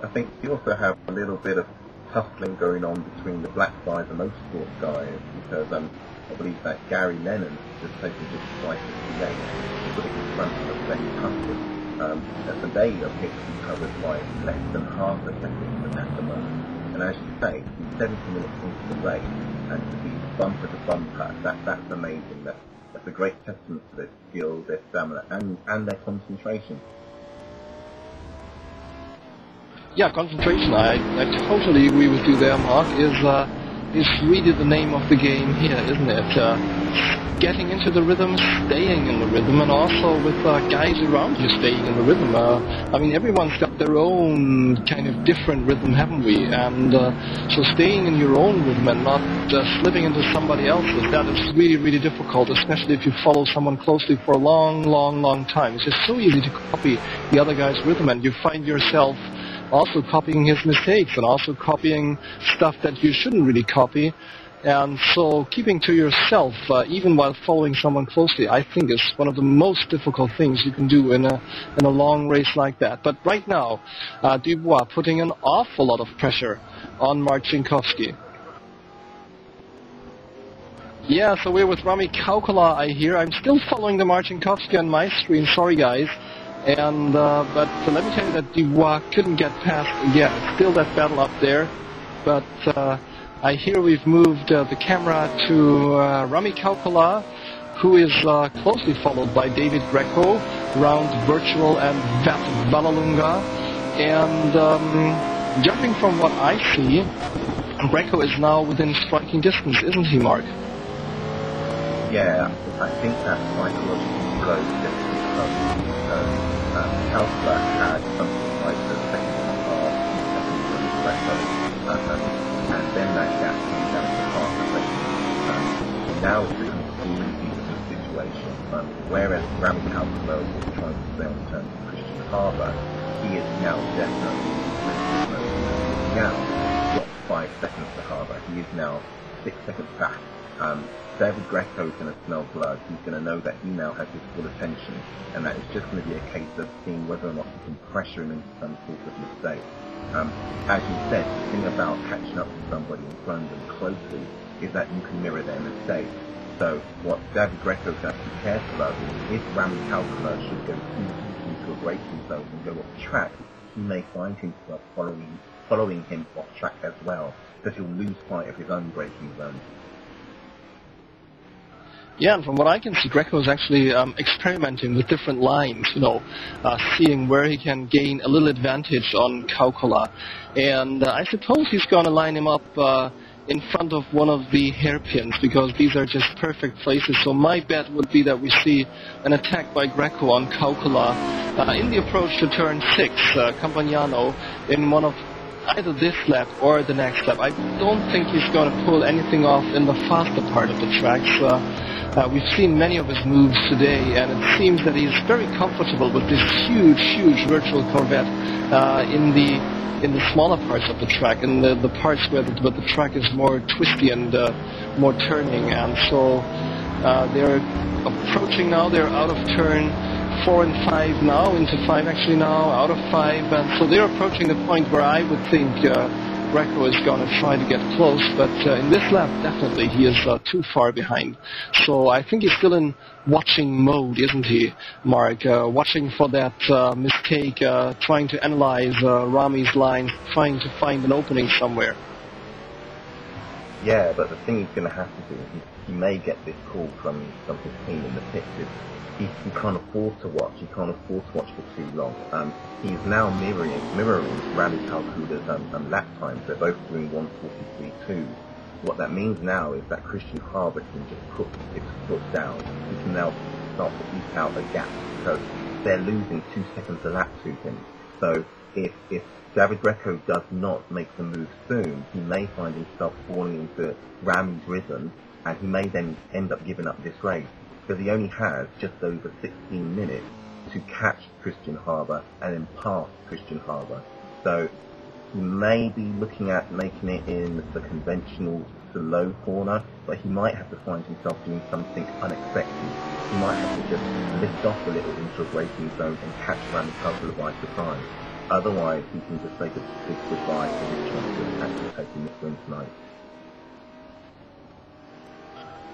I think you also have a little bit of tussling going on between the Black Visor Motorsport guys, because I believe that Gary Lennon just taken just twice as late to put it in front of Ben Tusting. And they appear to be covered by less than half a second at the moment. And as you say, to be 70 minutes into the race and to be bumper to bumper, that's amazing. That's a great testament to their skill, their stamina, and their concentration. Yeah, concentration, I totally agree with you there, Mark, is really the name of the game here, isn't it? Getting into the rhythm, staying in the rhythm, and also with guys around you staying in the rhythm. I mean, everyone's got their own kind of different rhythm, haven't we? And so staying in your own rhythm and not slipping into somebody else's, that is really, really difficult, especially if you follow someone closely for a long time. It's just so easy to copy the other guy's rhythm, and you find yourself also copying his mistakes and also copying stuff that you shouldn't really copy. And so keeping to yourself, even while following someone closely, I think is one of the most difficult things you can do in a long race like that. But right now, Dubois putting an awful lot of pressure on Marcinkowski. Yeah, so we're with Rami Kaukola, I hear. I'm still following the Marcinkowski on my screen, sorry guys. And but let me tell you that Dubois couldn't get past again. Still that battle up there, but I hear we've moved the camera to Rami Kaukola, who is closely followed by David Greco around Virtual and Vallelunga. And judging from what I see, Greco is now within striking distance, isn't he, Mark? Yeah, I think that psychological blow is because Kaukola had something like the second half, and then that gap came down to half the race. Now it's a completely different situation. Whereas Rami Kaukola was trying to stay on terms with Cristian Haba, he is now definitely now dropped 5 seconds to Haba. He is now 6 seconds back. David Greco is going to smell blood. He's going to know that he now has his full attention, and that it's just going to be a case of seeing whether or not he can pressure him into some sort of mistake. As you said, the thing about catching up to somebody and following them closely is that you can mirror their mistakes. So what David Greco has to be careful of is if Rami Kaukola should go too deep into a braking zone and go off track, he may find himself following him off track as well, because he'll lose sight of his own braking zone. Yeah, and from what I can see, Greco is actually experimenting with different lines, seeing where he can gain a little advantage on Kaukola. And I suppose he's going to line him up in front of one of the hairpins, because these are just perfect places. So my bet would be that we see an attack by Greco on Kaukola in the approach to turn 6, Campagnano, in one of either this lap or the next lap. I don't think he's going to pull anything off in the faster part of the tracks. We've seen many of his moves today, and it seems that he's very comfortable with this huge virtual Corvette in the smaller parts of the track, in the parts where the track is more twisty and more turning. And so they're approaching now. They're out of turn 4 and 5 now, into 5 actually now, out of 5, and so they're approaching the point where I would think Greco is going to try to get close, but in this lap definitely he is too far behind. So I think he's still in watching mode, isn't he, Mark? Watching for that mistake, trying to analyze Rami's line, trying to find an opening somewhere. Yeah, but the thing he's going to have to do, he may get this call from his team in the pits. He can't afford to watch. He can't afford to watch for too long. He's now mirroring Rami Kaukola's lap times. They're both doing 1:43.2. What that means now is that Cristian Haba can just put his foot down. He can now start to eke out a gap because they're losing 2 seconds a lap to him. So if David Greco does not make the move soon, he may find himself falling into Rami's rhythm, and he may then end up giving up this race, because he only has just over 16 minutes to catch Cristian Haba and then pass Cristian Haba. So he may be looking at making it in the conventional slow corner, but he might have to find himself doing something unexpected. He might have to just lift off a little into a braking zone and catch Rami Kaukola by surprise. Otherwise, he can just say goodbye to his chance of actually taking this win tonight.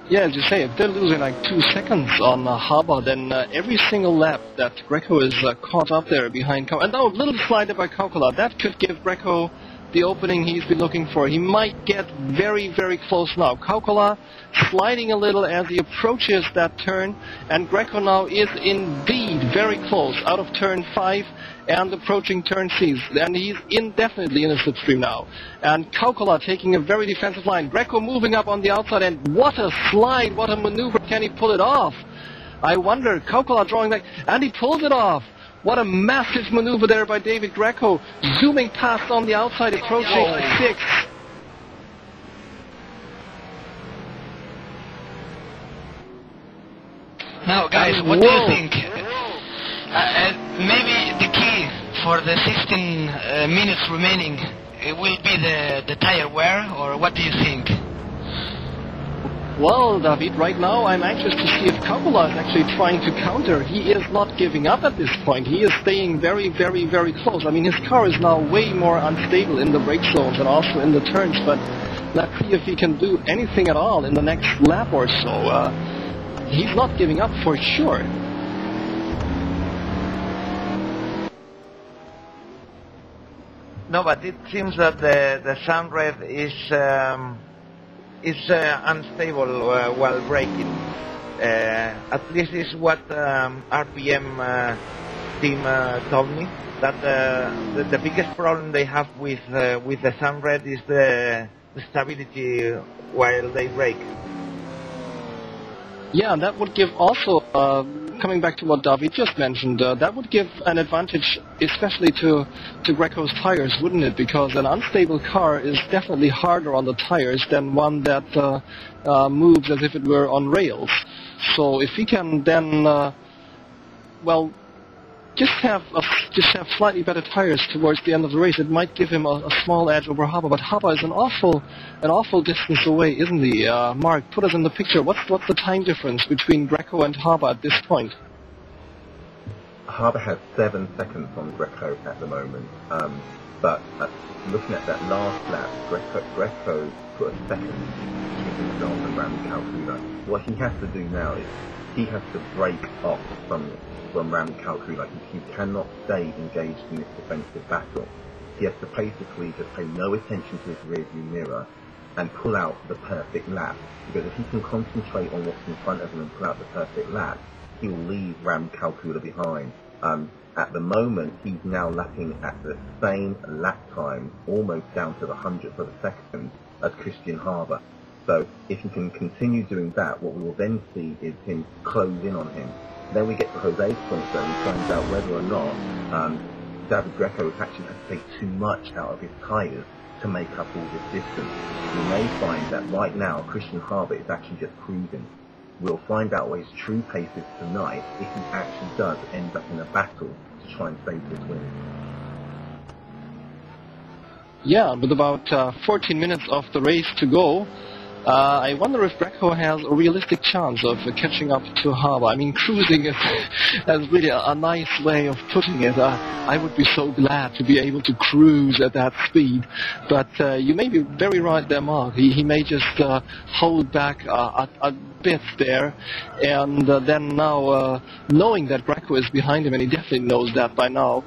Yeah, as you say, if they're losing like 2 seconds on Haba, then every single lap that Greco is caught up there behind Kaukola, and now a little slider by Kaukola, that could give Greco the opening he's been looking for. He might get very close now. Kaukola sliding a little as he approaches that turn, and Greco now is indeed very close, out of turn 5 and approaching turn 6, and he's indefinitely in a slipstream now. And Kaukola taking a very defensive line. Greco moving up on the outside, and what a slide, what a maneuver, can he pull it off? I wonder, Kaukola drawing back, and he pulls it off. What a massive maneuver there by David Greco, zooming past on the outside, approaching 6. Now, guys, what do you think? Maybe the key for the 16 minutes remaining will be the tire wear, or what do you think? Well, David, right now I'm anxious to see if Kaukola is actually trying to counter. He is not giving up at this point. He is staying very close. I mean, his car is now way more unstable in the brake zones and also in the turns, but let's see if he can do anything at all in the next lap or so. He's not giving up for sure. No, but it seems that the Sunred is unstable while braking. At least is what RPM team told me, that the biggest problem they have with the Sunred is the stability while they brake. Yeah, and that would give also, coming back to what David just mentioned, that would give an advantage especially to Greco's tires, wouldn't it? Because an unstable car is definitely harder on the tires than one that moves as if it were on rails. So if he can then, well, just have slightly better tires towards the end of the race, it might give him a small edge over Haba. But Haba is an awful distance away, isn't he? Mark, put us in the picture. What's the time difference between Greco and Haba at this point? Haba has 7 seconds on Greco at the moment. But looking at that last lap, Greco put a second between himself and Rami Kaukola. What he has to do now is he has to break off from Rami Kaukola. He cannot stay engaged in this defensive battle. He has to basically just pay no attention to his rearview mirror and pull out the perfect lap. Because if he can concentrate on what's in front of him and pull out the perfect lap, he'll leave Rami Kaukola behind. At the moment, he's now lapping at the same lap time, almost down to the 100th of a second, as Cristian Haba. So if he can continue doing that, what we will then see is him close in on him. Then we get to Jose's point zone and find out whether or not David Greco has actually had to take too much out of his tyres to make up all this distance. We may find that right now Cristian Haba is actually just cruising. We'll find out what his true pace is tonight if he actually does end up in a battle to try and save this win. Yeah, with about 14 minutes of the race to go, I wonder if Greco has a realistic chance of catching up to Haba. I mean, cruising is really a nice way of putting it. I would be so glad to be able to cruise at that speed. But you may be very right there, Mark. He may just hold back a bit there. And then now, knowing that Greco is behind him, and he definitely knows that by now,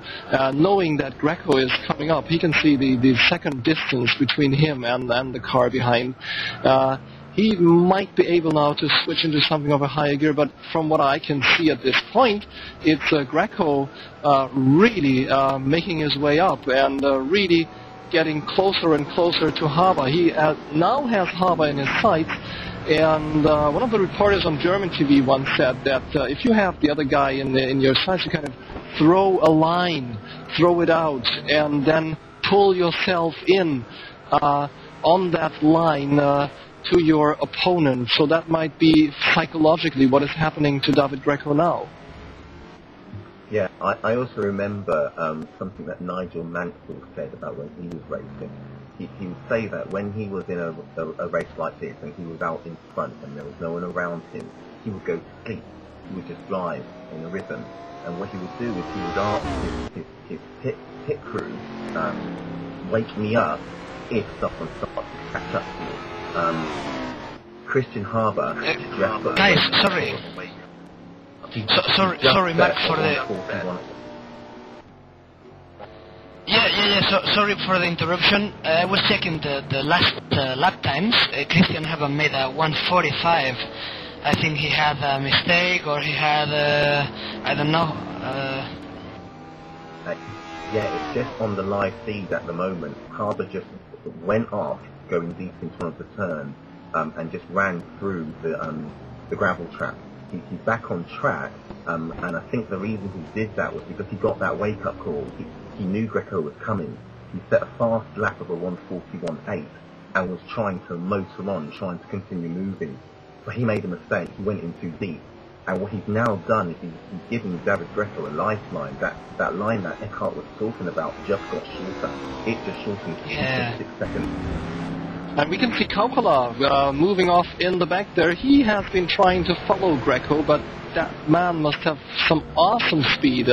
knowing that Greco is coming up, he can see the second distance between him and the car behind. He might be able now to switch into something of a higher gear, but from what I can see at this point, it's Greco really making his way up and really getting closer and closer to Haba. He now has Haba in his sights, and one of the reporters on German TV once said that if you have the other guy in your sights, you kind of throw a line, throw it out, and then pull yourself in on that line to your opponent. So that might be psychologically what is happening to David Greco now. Yeah, I also remember something that Nigel Mansell said about when he was racing. He would say that when he was in a race like this and he was out in front and there was no one around him, he would go to sleep. He would just drive in a rhythm. And what he would do is he would ask his pit crew, wake me up if someone starts to catch up to me. Cristian Haba... guys, sorry. Sorry, Mark, for the... sorry for the interruption. I was checking the last lap times. Cristian Haba made a 1:45. I think he had a mistake, or he had, I don't know. Yeah, it's just on the live feed at the moment. Haba just went off, going deep into one of the turns, and just ran through the gravel trap. He's back on track, and I think the reason he did that was because he got that wake-up call. He knew Greco was coming. He set a fast lap of a 1:41.8 and was trying to motor on, trying to continue moving. But he made a mistake. He went in too deep. And what he's now done is he's giving David Greco a lifeline. That line that Eckhart was talking about just got shorter. It just shortened to 6 seconds. And we can see Kaukola moving off in the back there. He has been trying to follow Greco, but that man must have some awesome speed.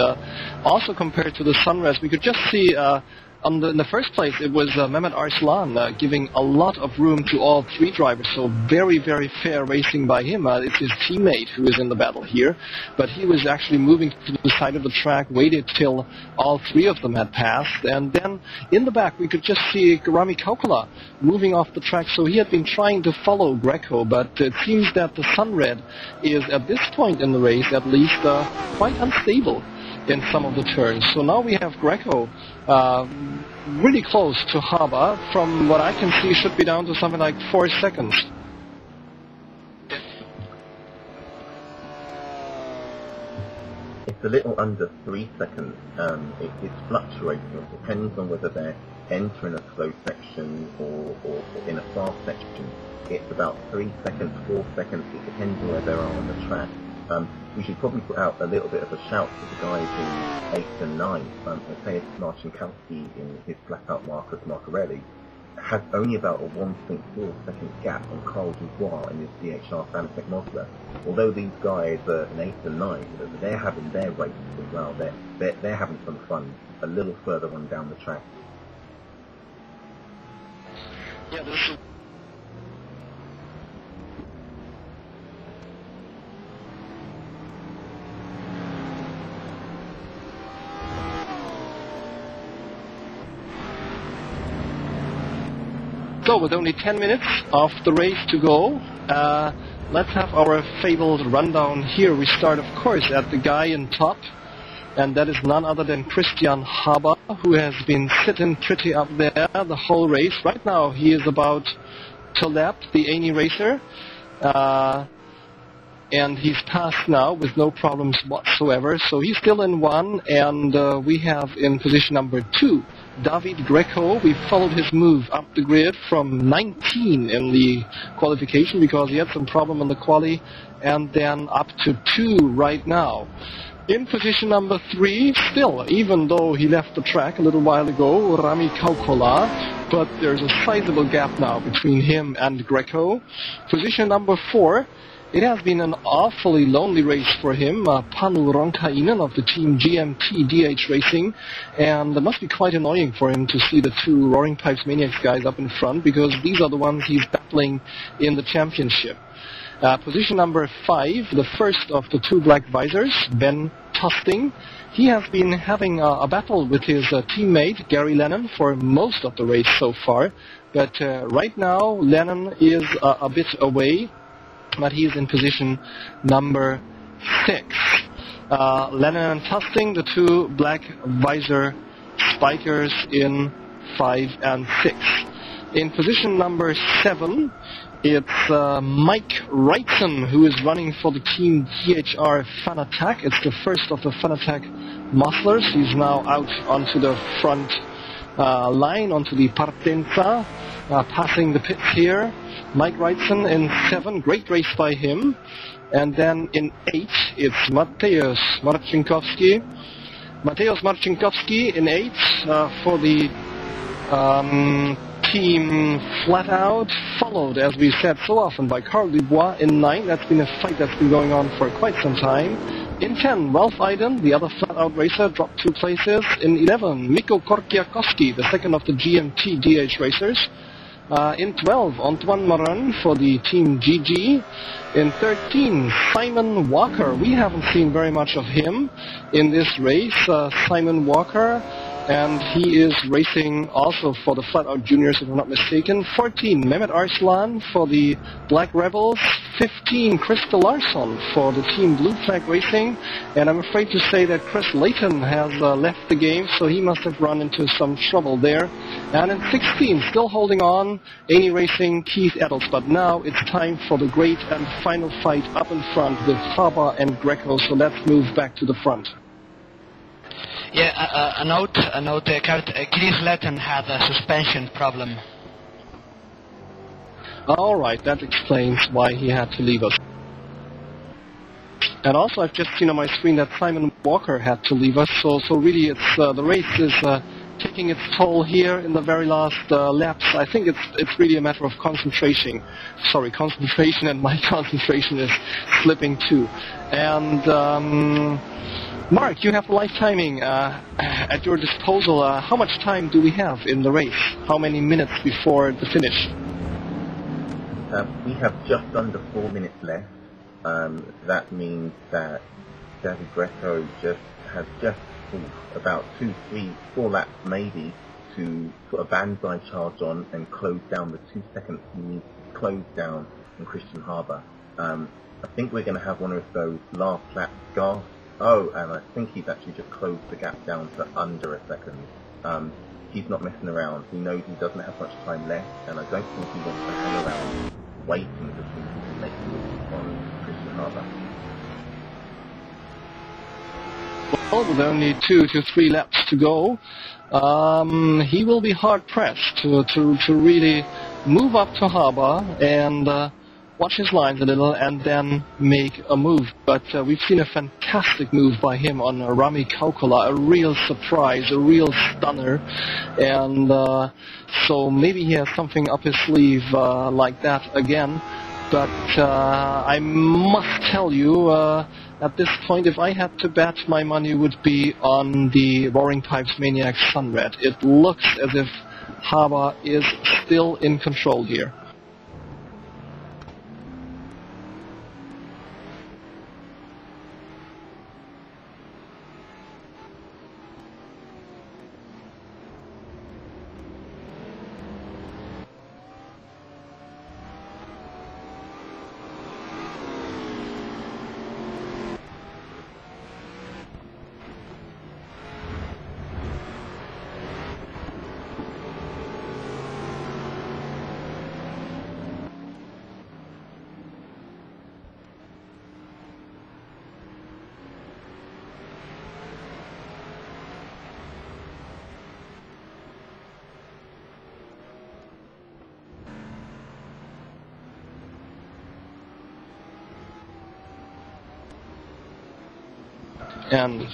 Also compared to the Sunred, we could just see in the first place it was Mehmet Arslan giving a lot of room to all three drivers, so very, very fair racing by him. It's his teammate who is in the battle here, but he was actually moving to the side of the track, waited till all three of them had passed, and then in the back we could just see Rami Kaukola moving off the track, so he had been trying to follow Greco, but it seems that the Sunred is at this point in the race at least quite unstable in some of the turns. So now we have Greco really close to Haba. From what I can see, should be down to something like 4 seconds. It's a little under 3 seconds. It's fluctuating. It depends on whether they're entering a slow section or in a fast section. It's about 3 seconds, 4 seconds. It depends on where they are on the track. We should probably put out a little bit of a shout to the guys in 8 and 9. Mateusz Marcinkowski in his blackout Marcus Marcarelli has only about a 1.4 second gap on Carl Dubois in his DHR Fanatec Mazda. Although these guys are in 8 and 9, they're having their races as well. They're having some fun a little further on down the track. Yeah, this is... So, with only 10 minutes of the race to go, let's have our fabled rundown here. We start, of course, at the guy in top, and that is none other than Cristian Haba, who has been sitting pretty up there the whole race. Right now, he is about to lap the Eni racer. and he's passed now with no problems whatsoever. So he's still in 1, and we have in position number 2 David Greco. We followed his move up the grid from 19 in the qualification because he had some problem in the quali, and then up to 2 right now. In position number 3, still, even though he left the track a little while ago, Rami Kaukola, but there's a sizable gap now between him and Greco. Position number 4, it has been an awfully lonely race for him, Panu Ronkainen of the team GMT-DH Racing, and it must be quite annoying for him to see the 2 Roaring Pipes Maniacs guys up in front, because these are the ones he's battling in the championship. Position number 5, the first of the 2 Black Visors, Ben Tusting. He has been having a battle with his teammate Gary Lennon for most of the race so far, but right now Lennon is a bit away, but he is in position number 6. Lennon and Tusting, the 2 Black Visor spikers in 5 and 6. In position number 7, it's Mike Wrightson, who is running for the team DHR Fanattack. It's the first of the Fanattack musclers. He's now out onto the front line, onto the Partenza, passing the pits here. Mike Wrightson in 7, great race by him. And then in 8, it's Mateusz Marcinkowski. Mateusz Marcinkowski in 8 for the team Flat Out, followed, as we said so often, by Carl Dubois in 9. That's been a fight that's been going on for quite some time. In 10, Ralph Iden, the other Flat Out racer, dropped 2 places. In 11, Mikko Korkiakowski, the second of the GMT-DH racers. In 12, Antoine Marin for the team GG. In 13, Simon Walker. We haven't seen very much of him in this race. Simon Walker, and he is racing also for the Flat Out Juniors, if I'm not mistaken. 14, Mehmet Arslan for the Black Rebels. 15, Krista Larsson for the team Blue Flag Racing. And I'm afraid to say that Chris Layton has left the game, so he must have run into some trouble there. And in 16, still holding on, Amy Racing, Keith Eddles. But now it's time for the great and final fight up in front with Haba and Greco, so let's move back to the front. Yeah, a note, Chris Layton had a suspension problem. All right, that explains why he had to leave us. And also, I've just seen on my screen that Simon Walker had to leave us, so really it's the race is taking its toll here in the very last laps. I think it's really a matter of concentration. Sorry, concentration, and my concentration is slipping too. And Mark, you have the live timing at your disposal. How much time do we have in the race? How many minutes before the finish? We have just under 4 minutes left. That means that David Greco has about 2, 3, 4 laps maybe to put a banzai charge on and close down the 2 seconds he needs to close down on Cristian Haba. I think we're going to have one of those last lap gasps. Oh, and I think he's actually just closed the gap down to under a second. He's not messing around. He knows he doesn't have much time left, and I don't think he wants to hang around waiting to see if he can make a move on Cristian Haba. Well, with only 2 to 3 laps to go, he will be hard-pressed to really move up to Haba and watch his lines a little and then make a move. But we've seen a fantastic move by him on Rami Kaukola, a real surprise, a real stunner. And so maybe he has something up his sleeve like that again. But I must tell you, at this point, if I had to bet, my money would be on the Roaring Pipes Maniac Sunred. It looks as if Haba is still in control here. And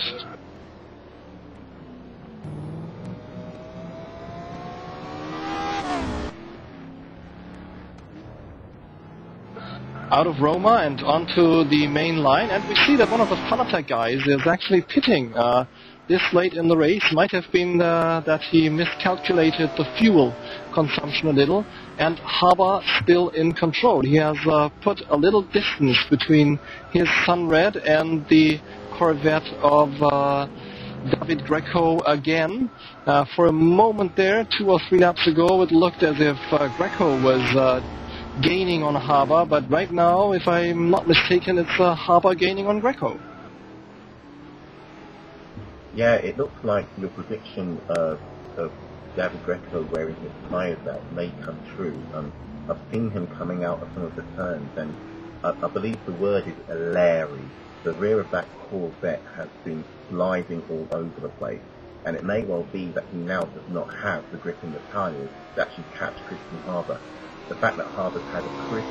out of Roma and onto the main line, and we see that one of the Fanatec guys is actually pitting this late in the race. Might have been that he miscalculated the fuel consumption a little, and Haba still in control. He has put a little distance between his Sunred and the Corvette of David Greco again. For a moment there, 2 or 3 laps ago, it looked as if Greco was gaining on Haba, but right now, if I'm not mistaken, it's Haba gaining on Greco. Yeah, it looks like your prediction of David Greco wearing his tyres out may come true. I've seen him coming out of some of the turns, and I believe the word is Larry. The rear of that Corvette has been sliding all over the place, and it may well be that he now does not have the grip in the tyres to actually catch Cristian Haba. The fact that Haba's had a pretty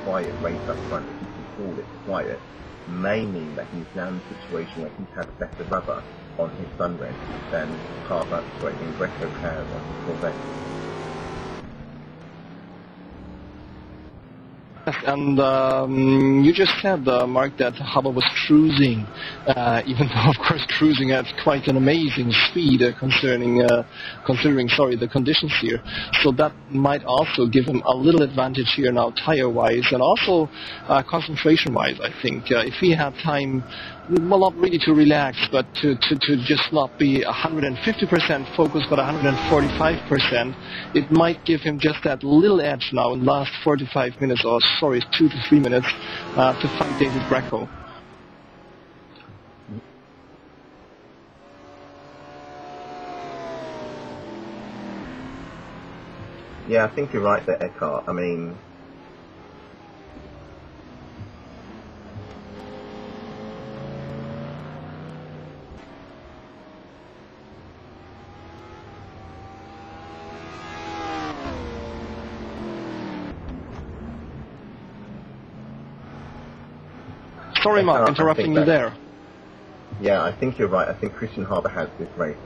quiet race up front, if you can call it quiet, may mean that he's now in a situation where he's had better rubber on his Sunred than Greco has on his Corvette. And you just said, Mark, that Haba was cruising, even though, of course, cruising at quite an amazing speed considering the conditions here. So that might also give him a little advantage here now, tire-wise, and also concentration-wise, I think. If he had time, well, not really to relax, but to just not be 150% focused, but 145%, it might give him just that little edge now in the last 45 minutes, or sorry, 2 to 3 minutes, to fight David Greco. Yeah, I think you're right there, Eckhart. I mean, sorry, Mark, interrupting you there. Yeah, I think you're right. I think Cristian Haba has this race.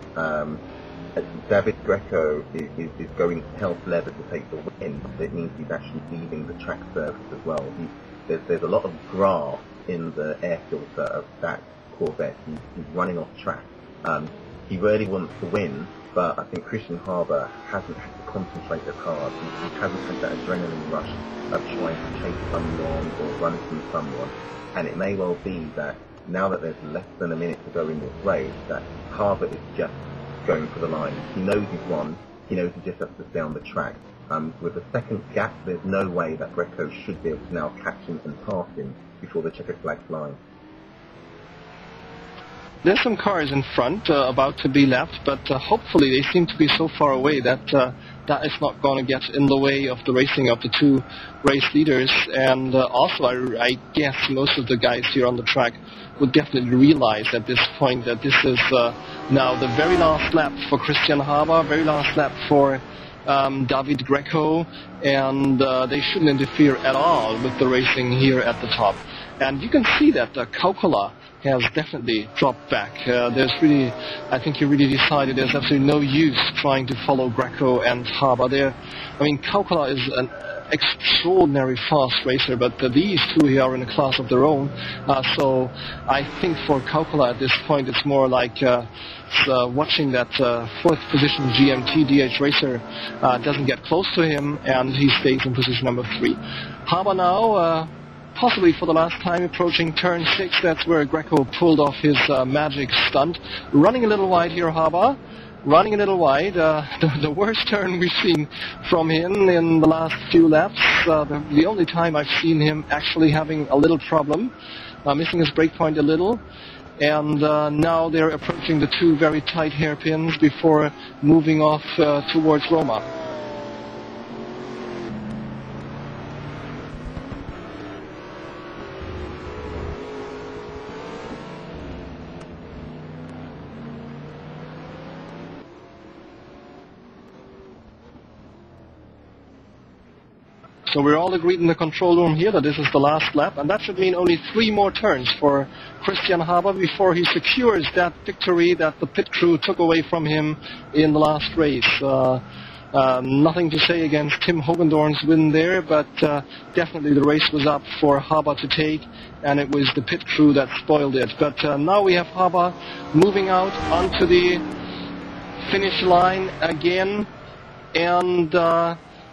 David Greco is going hell for leather to take the win. It means he's actually leaving the track surface as well. There's a lot of grass in the air filter of that Corvette. He's running off track. He really wants to win, but I think Cristian Haba hasn't had to concentrate as hard. He hasn't had that adrenaline rush of trying to chase someone or run from someone. And it may well be that now that there's less than a minute to go in this race, that Haba is just going for the line. He knows he's won. He knows he just has to stay on the track. With a second gap, there's no way that Greco should be able to now catch him and pass him before the checkered flag flies. There's some cars in front about to be left, but hopefully they seem to be so far away that that is not going to get in the way of the racing of the two race leaders. And also, I guess most of the guys here on the track would definitely realize at this point that this is now the very last lap for Cristian Haba, very last lap for David Greco, and they shouldn't interfere at all with the racing here at the top. And you can see that Kaukola has definitely dropped back. I think he really decided there's absolutely no use trying to follow Greco and Haba there. I mean, Kaukola is an extraordinary fast racer, but these two here are in a class of their own. So I think for Kaukola at this point, it's more like watching that fourth position GMT-DH racer doesn't get close to him, and he stays in position number 3. Haba now, possibly for the last time, approaching turn 6. That's where Greco pulled off his magic stunt. Running a little wide here, Haba. Running a little wide. The worst turn we've seen from him in the last few laps. The only time I've seen him actually having a little problem, missing his brake point a little. And now they're approaching the two very tight hairpins before moving off towards Roma. So we're all agreed in the control room here that this is the last lap, and that should mean only 3 more turns for Cristian Haba before he secures that victory that the pit crew took away from him in the last race. Nothing to say against Tim Hogendorn's win there, but definitely the race was up for Haba to take, and it was the pit crew that spoiled it. But now we have Haba moving out onto the finish line again, and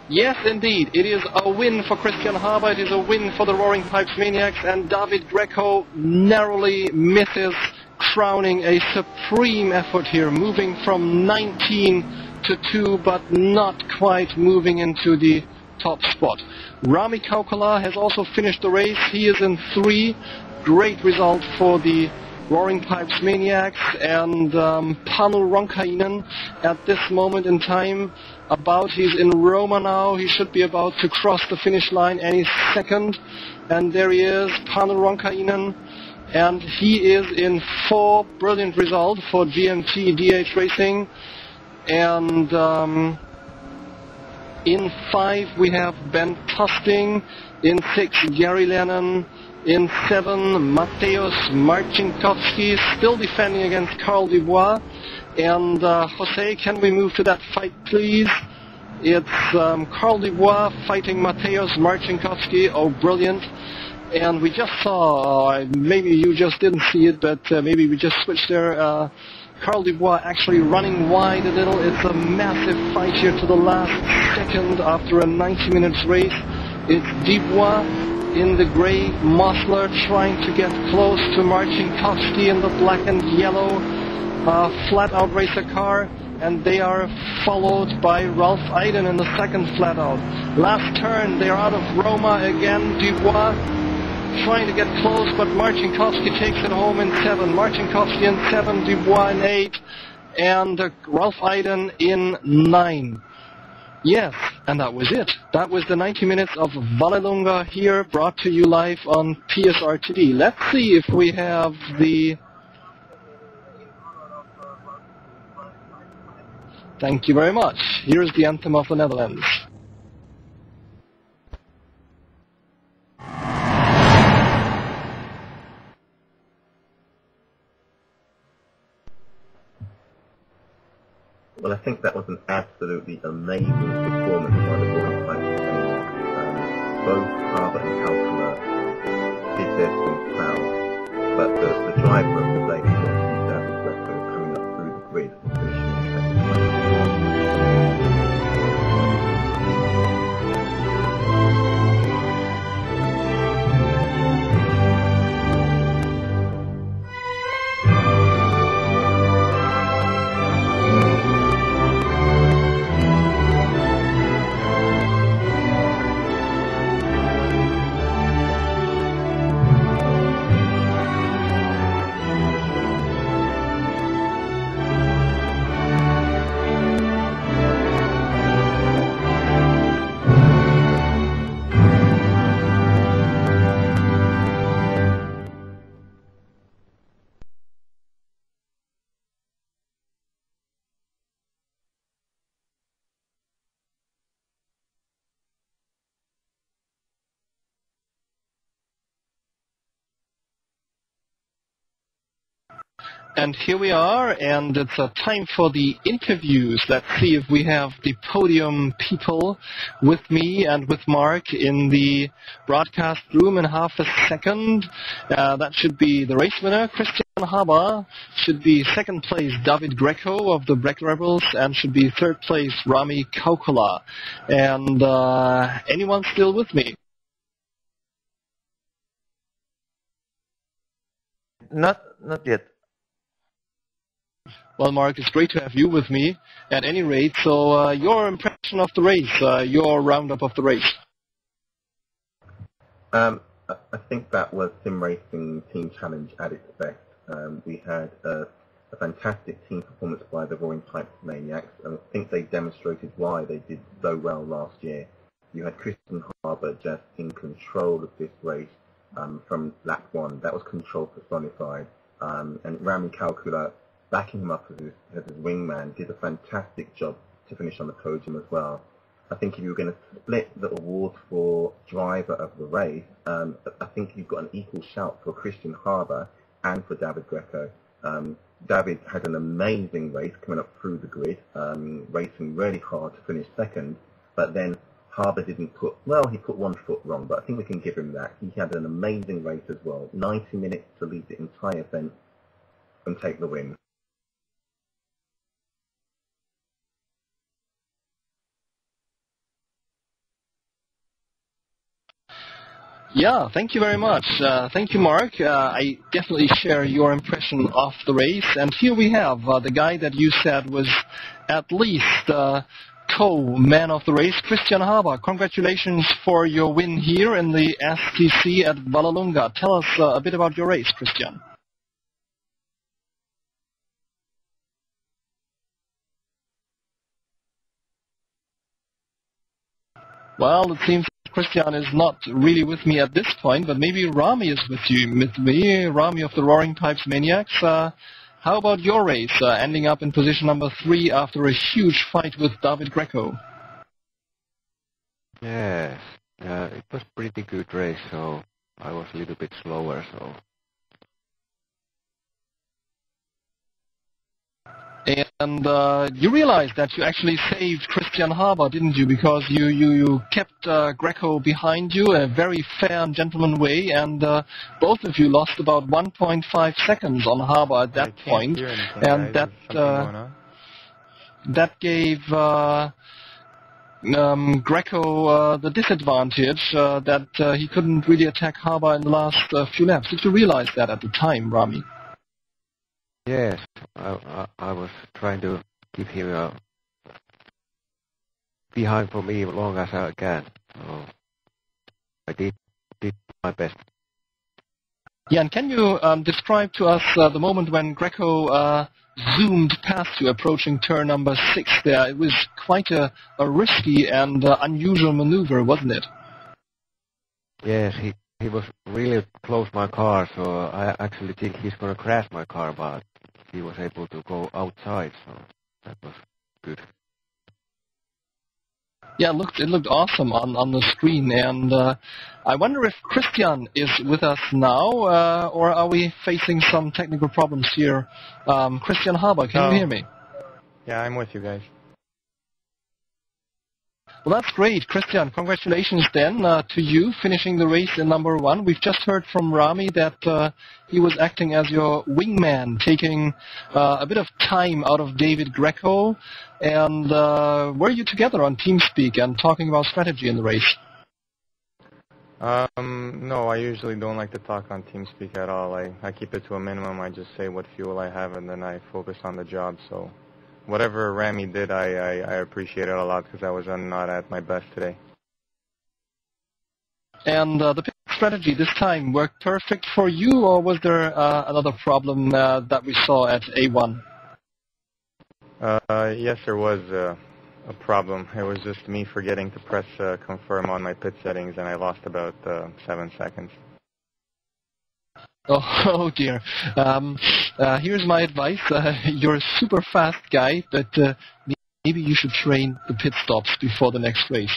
yes, indeed, it is a win for Cristian Haba, it is a win for the Roaring Pipes Maniacs, and David Greco narrowly misses crowning a supreme effort here, moving from 19 to 2, but not quite moving into the top spot. Rami Kaukola has also finished the race. He is in 3. Great result for the Roaring Pipes Maniacs, and Panu Ronkainen at this moment in time, he's in Roma now, he should be about to cross the finish line any second, and there he is, Panu Ronkainen, and he is in 4. Brilliant result for GMT-DH Racing. And in 5 we have Ben Tusting, in 6 Gary Lennon, in 7 Mateusz Marcinkowski, still defending against Carl Dubois. And Jose, can we move to that fight please? It's Carl Dubois fighting Mateusz Marcinkowski. Oh, brilliant. And we just saw, maybe you just didn't see it, but maybe we just switched there, Carl Dubois actually running wide a little. It's a massive fight here to the last second after a 90 minutes race. It's Dubois in the grey Mosler trying to get close to Marcinkowski in the black and yellow flat-out racer car, and they are followed by Ralph Iden in the second flat-out. Last turn, they are out of Roma again. Dubois trying to get close, but Marcinkowski takes it home in 7. Marcinkowski in 7, Dubois in 8, and Ralph Iden in 9. Yes, and that was it. That was the 90 minutes of Vallelunga here, brought to you live on PSR TV. Let's see if we have the... Thank you very much. Here's the anthem of the Netherlands. Well, I think that was an absolutely amazing performance by the Roaring Pipes Maniacs. Both Haba and Kaukola did their teams proud, but the driver of the day was David Greco coming up through the grid and finishing in second place. And here we are, and it's time for the interviews. Let's see if we have the podium people with me and with Mark in the broadcast room in half a second. That should be the race winner, Cristian Haba. Should be second place, David Greco of the Breck Rebels, and should be third place, Rami Kaukola. And anyone still with me? Not yet. Well, Mark, it's great to have you with me at any rate. So your impression of the race, your roundup of the race. I think that was Sim Racing Team Challenge at its best. We had a fantastic team performance by the Roaring Pipes Maniacs, and I think they demonstrated why they did so well last year. You had Cristian Haba just in control of this race from lap 1. That was control personified. And Rami Kaukola, backing him up as his wingman, did a fantastic job to finish on the podium as well. I think if you were going to split the award for driver of the race, I think you've got an equal shout for Cristian Haba and for David Greco. David had an amazing race coming up through the grid, racing really hard to finish second, but then Haba didn't put, well, he put one foot wrong, but I think we can give him that. He had an amazing race as well, 90 minutes to lead the entire event and take the win. Yeah, thank you very much. Thank you, Mark. I definitely share your impression of the race. And here we have the guy that you said was at least co-man of the race, Cristian Haba. Congratulations for your win here in the STC at Vallelunga. Tell us a bit about your race, Cristian. Well, it seems Cristian is not really with me at this point, but maybe Rami is with me, Rami of the Roaring Pipes Maniacs. How about your race, ending up in position number 3 after a huge fight with David Greco? Yes, it was a pretty good race, so I was a little bit slower, so... And you realized that you actually saved Cristian Haba, didn't you? Because you kept Greco behind you, a very fair and gentleman way, and both of you lost about 1.5 seconds on Haba at that point, and that gave Greco the disadvantage that he couldn't really attack Haba in the last few laps. Did you realize that at the time, Rami? Yes, I was trying to keep him behind for me as long as I can. So I did my best. Yeah, and can you describe to us the moment when Greco zoomed past you, approaching turn number 6 there? It was quite a risky and unusual maneuver, wasn't it? Yes, he was really close to my car, so I actually think he's going to crash my car, but he was able to go outside, so that was good. Yeah, it looked awesome on the screen, and I wonder if Cristian is with us now, or are we facing some technical problems here? Cristian Haba, can you hear me? Yeah, I'm with you guys. Well, that's great. Cristian, congratulations then to you finishing the race in number 1. We've just heard from Rami that he was acting as your wingman, taking a bit of time out of David Greco. And were you together on TeamSpeak and talking about strategy in the race? No, I usually don't like to talk on TeamSpeak at all. I keep it to a minimum. I just say what fuel I have, and then I focus on the job. So whatever Rami did, I appreciate it a lot because I was not at my best today. And the pit strategy this time worked perfect for you, or was there another problem that we saw at A1? Yes, there was a problem. It was just me forgetting to press confirm on my pit settings, and I lost about 7 seconds. Oh dear. Here's my advice. You're a super fast guy, but maybe you should train the pit stops before the next race.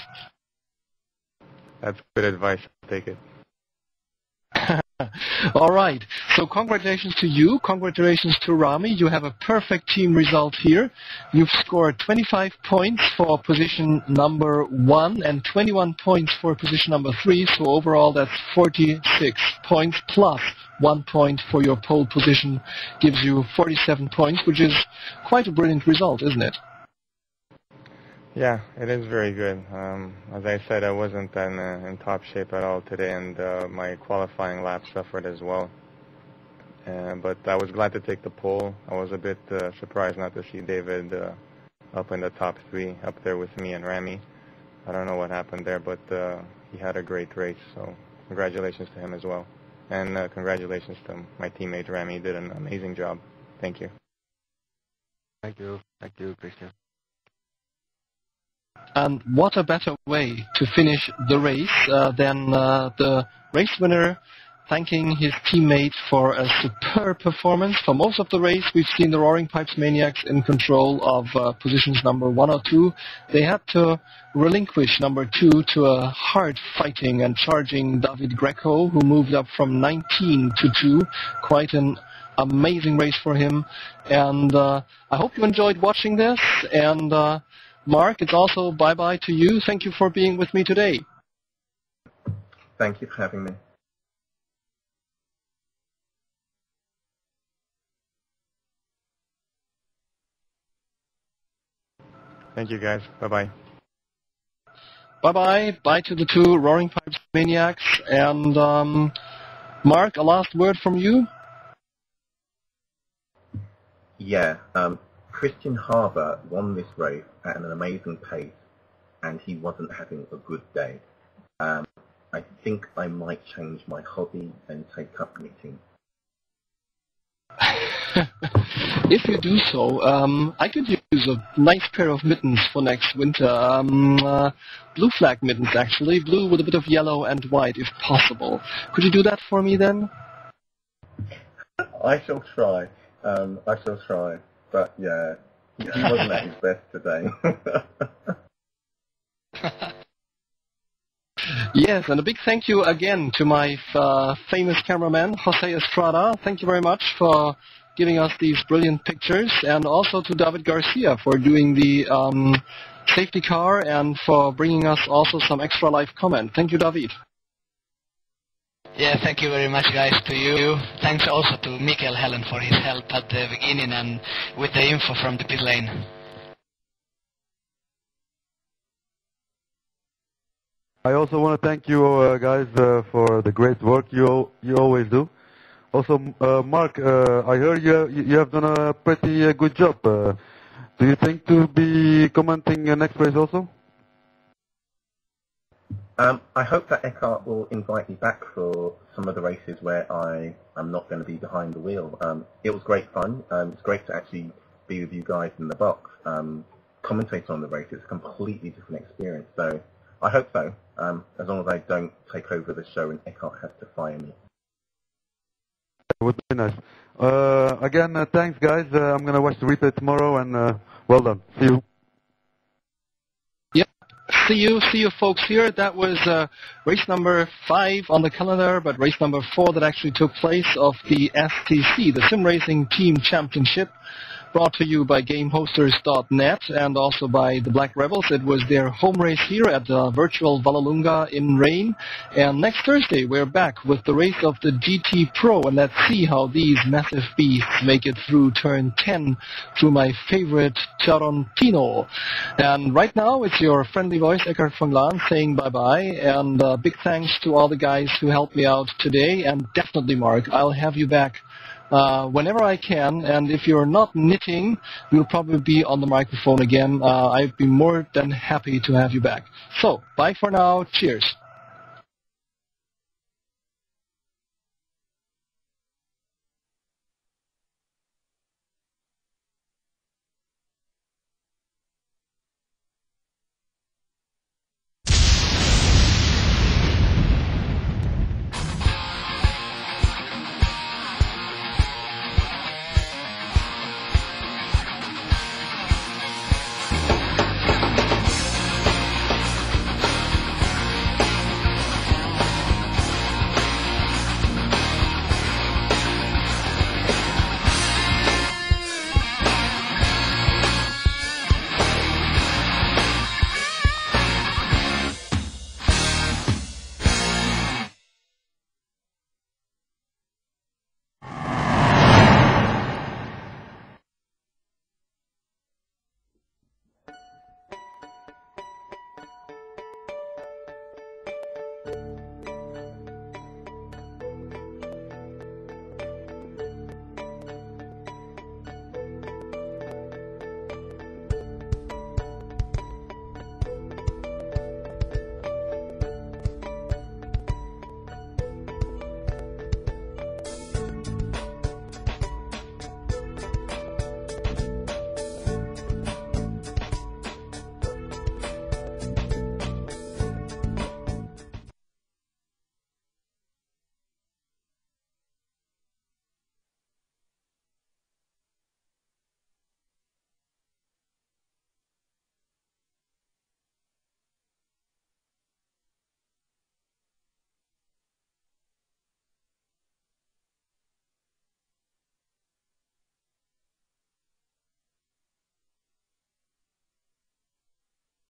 That's good advice. I'll take it. All right. So congratulations to you. Congratulations to Rami. You have a perfect team result here. You've scored 25 points for position number 1 and 21 points for position number 3. So overall, that's 46 points plus 1 point for your pole position gives you 47 points, which is quite a brilliant result, isn't it? Yeah, it is very good. As I said, I wasn't in top shape at all today, and my qualifying lap suffered as well. But I was glad to take the pole. I was a bit surprised not to see David up in the top 3, up there with me and Rami. I don't know what happened there, but he had a great race, so congratulations to him as well. And congratulations to my teammate Rami. He did an amazing job. Thank you. Thank you, Cristian. And what a better way to finish the race than the race winner thanking his teammate for a superb performance. For most of the race, we've seen the Roaring Pipes Maniacs in control of positions number 1 or 2. They had to relinquish number 2 to a hard-fighting and charging David Greco, who moved up from 19 to 2. Quite an amazing race for him. And I hope you enjoyed watching this. And Mark, it's also bye-bye to you. Thank you for being with me today. Thank you for having me. Thank you, guys. Bye-bye. Bye-bye. Bye to the 2 Roaring Pipes Maniacs. And Mark, a last word from you? Yeah, Cristian Haba won this race at an amazing pace, and he wasn't having a good day. I think I might change my hobby and take up knitting. If you do so, I could use a nice pair of mittens for next winter. Blue flag mittens, actually. Blue with a bit of yellow and white, if possible. Could you do that for me, then? I shall try. I shall try. But, yeah, he wasn't at his best today. Yes, and a big thank you again to my famous cameraman, Jose Estrada. Thank you very much for giving us these brilliant pictures, and also to David Garcia for doing the safety car and for bringing us also some extra live comment. Thank you, David. Yeah, thank you very much, guys, to you. Thanks also to Mikael Helen for his help at the beginning and with the info from the pit lane. I also want to thank you guys for the great work you always do. Also, Mark, I heard you have done a pretty good job. Do you think to be commenting next race also? I hope that Eckhart will invite me back for some of the races where I'm not going to be behind the wheel. It was great fun. It's great to actually be with you guys in the box. Commentate on the race. It's a completely different experience. So I hope so, as long as I don't take over the show and Eckhart has to fire me. It would be nice. Again, thanks, guys. I'm going to watch the replay tomorrow, and well done. See you. Yep. See you folks here. That was race number 5 on the calendar, but race number 4 that actually took place of the STC, the Sim Racing Team Championship, brought to you by GameHosters.net and also by the Black Rebels. It was their home race here at virtual Vallelunga in rain. And next Thursday we're back with the race of the GT Pro, and let's see how these massive beasts make it through turn 10 through my favorite Tarantino. And right now it's your friendly voice, Eckhart von Glan, saying bye-bye, and big thanks to all the guys who helped me out today, and definitely, Mark, I'll have you back whenever I can, and if you're not knitting, we'll probably be on the microphone again. I'd be more than happy to have you back. So, bye for now. Cheers.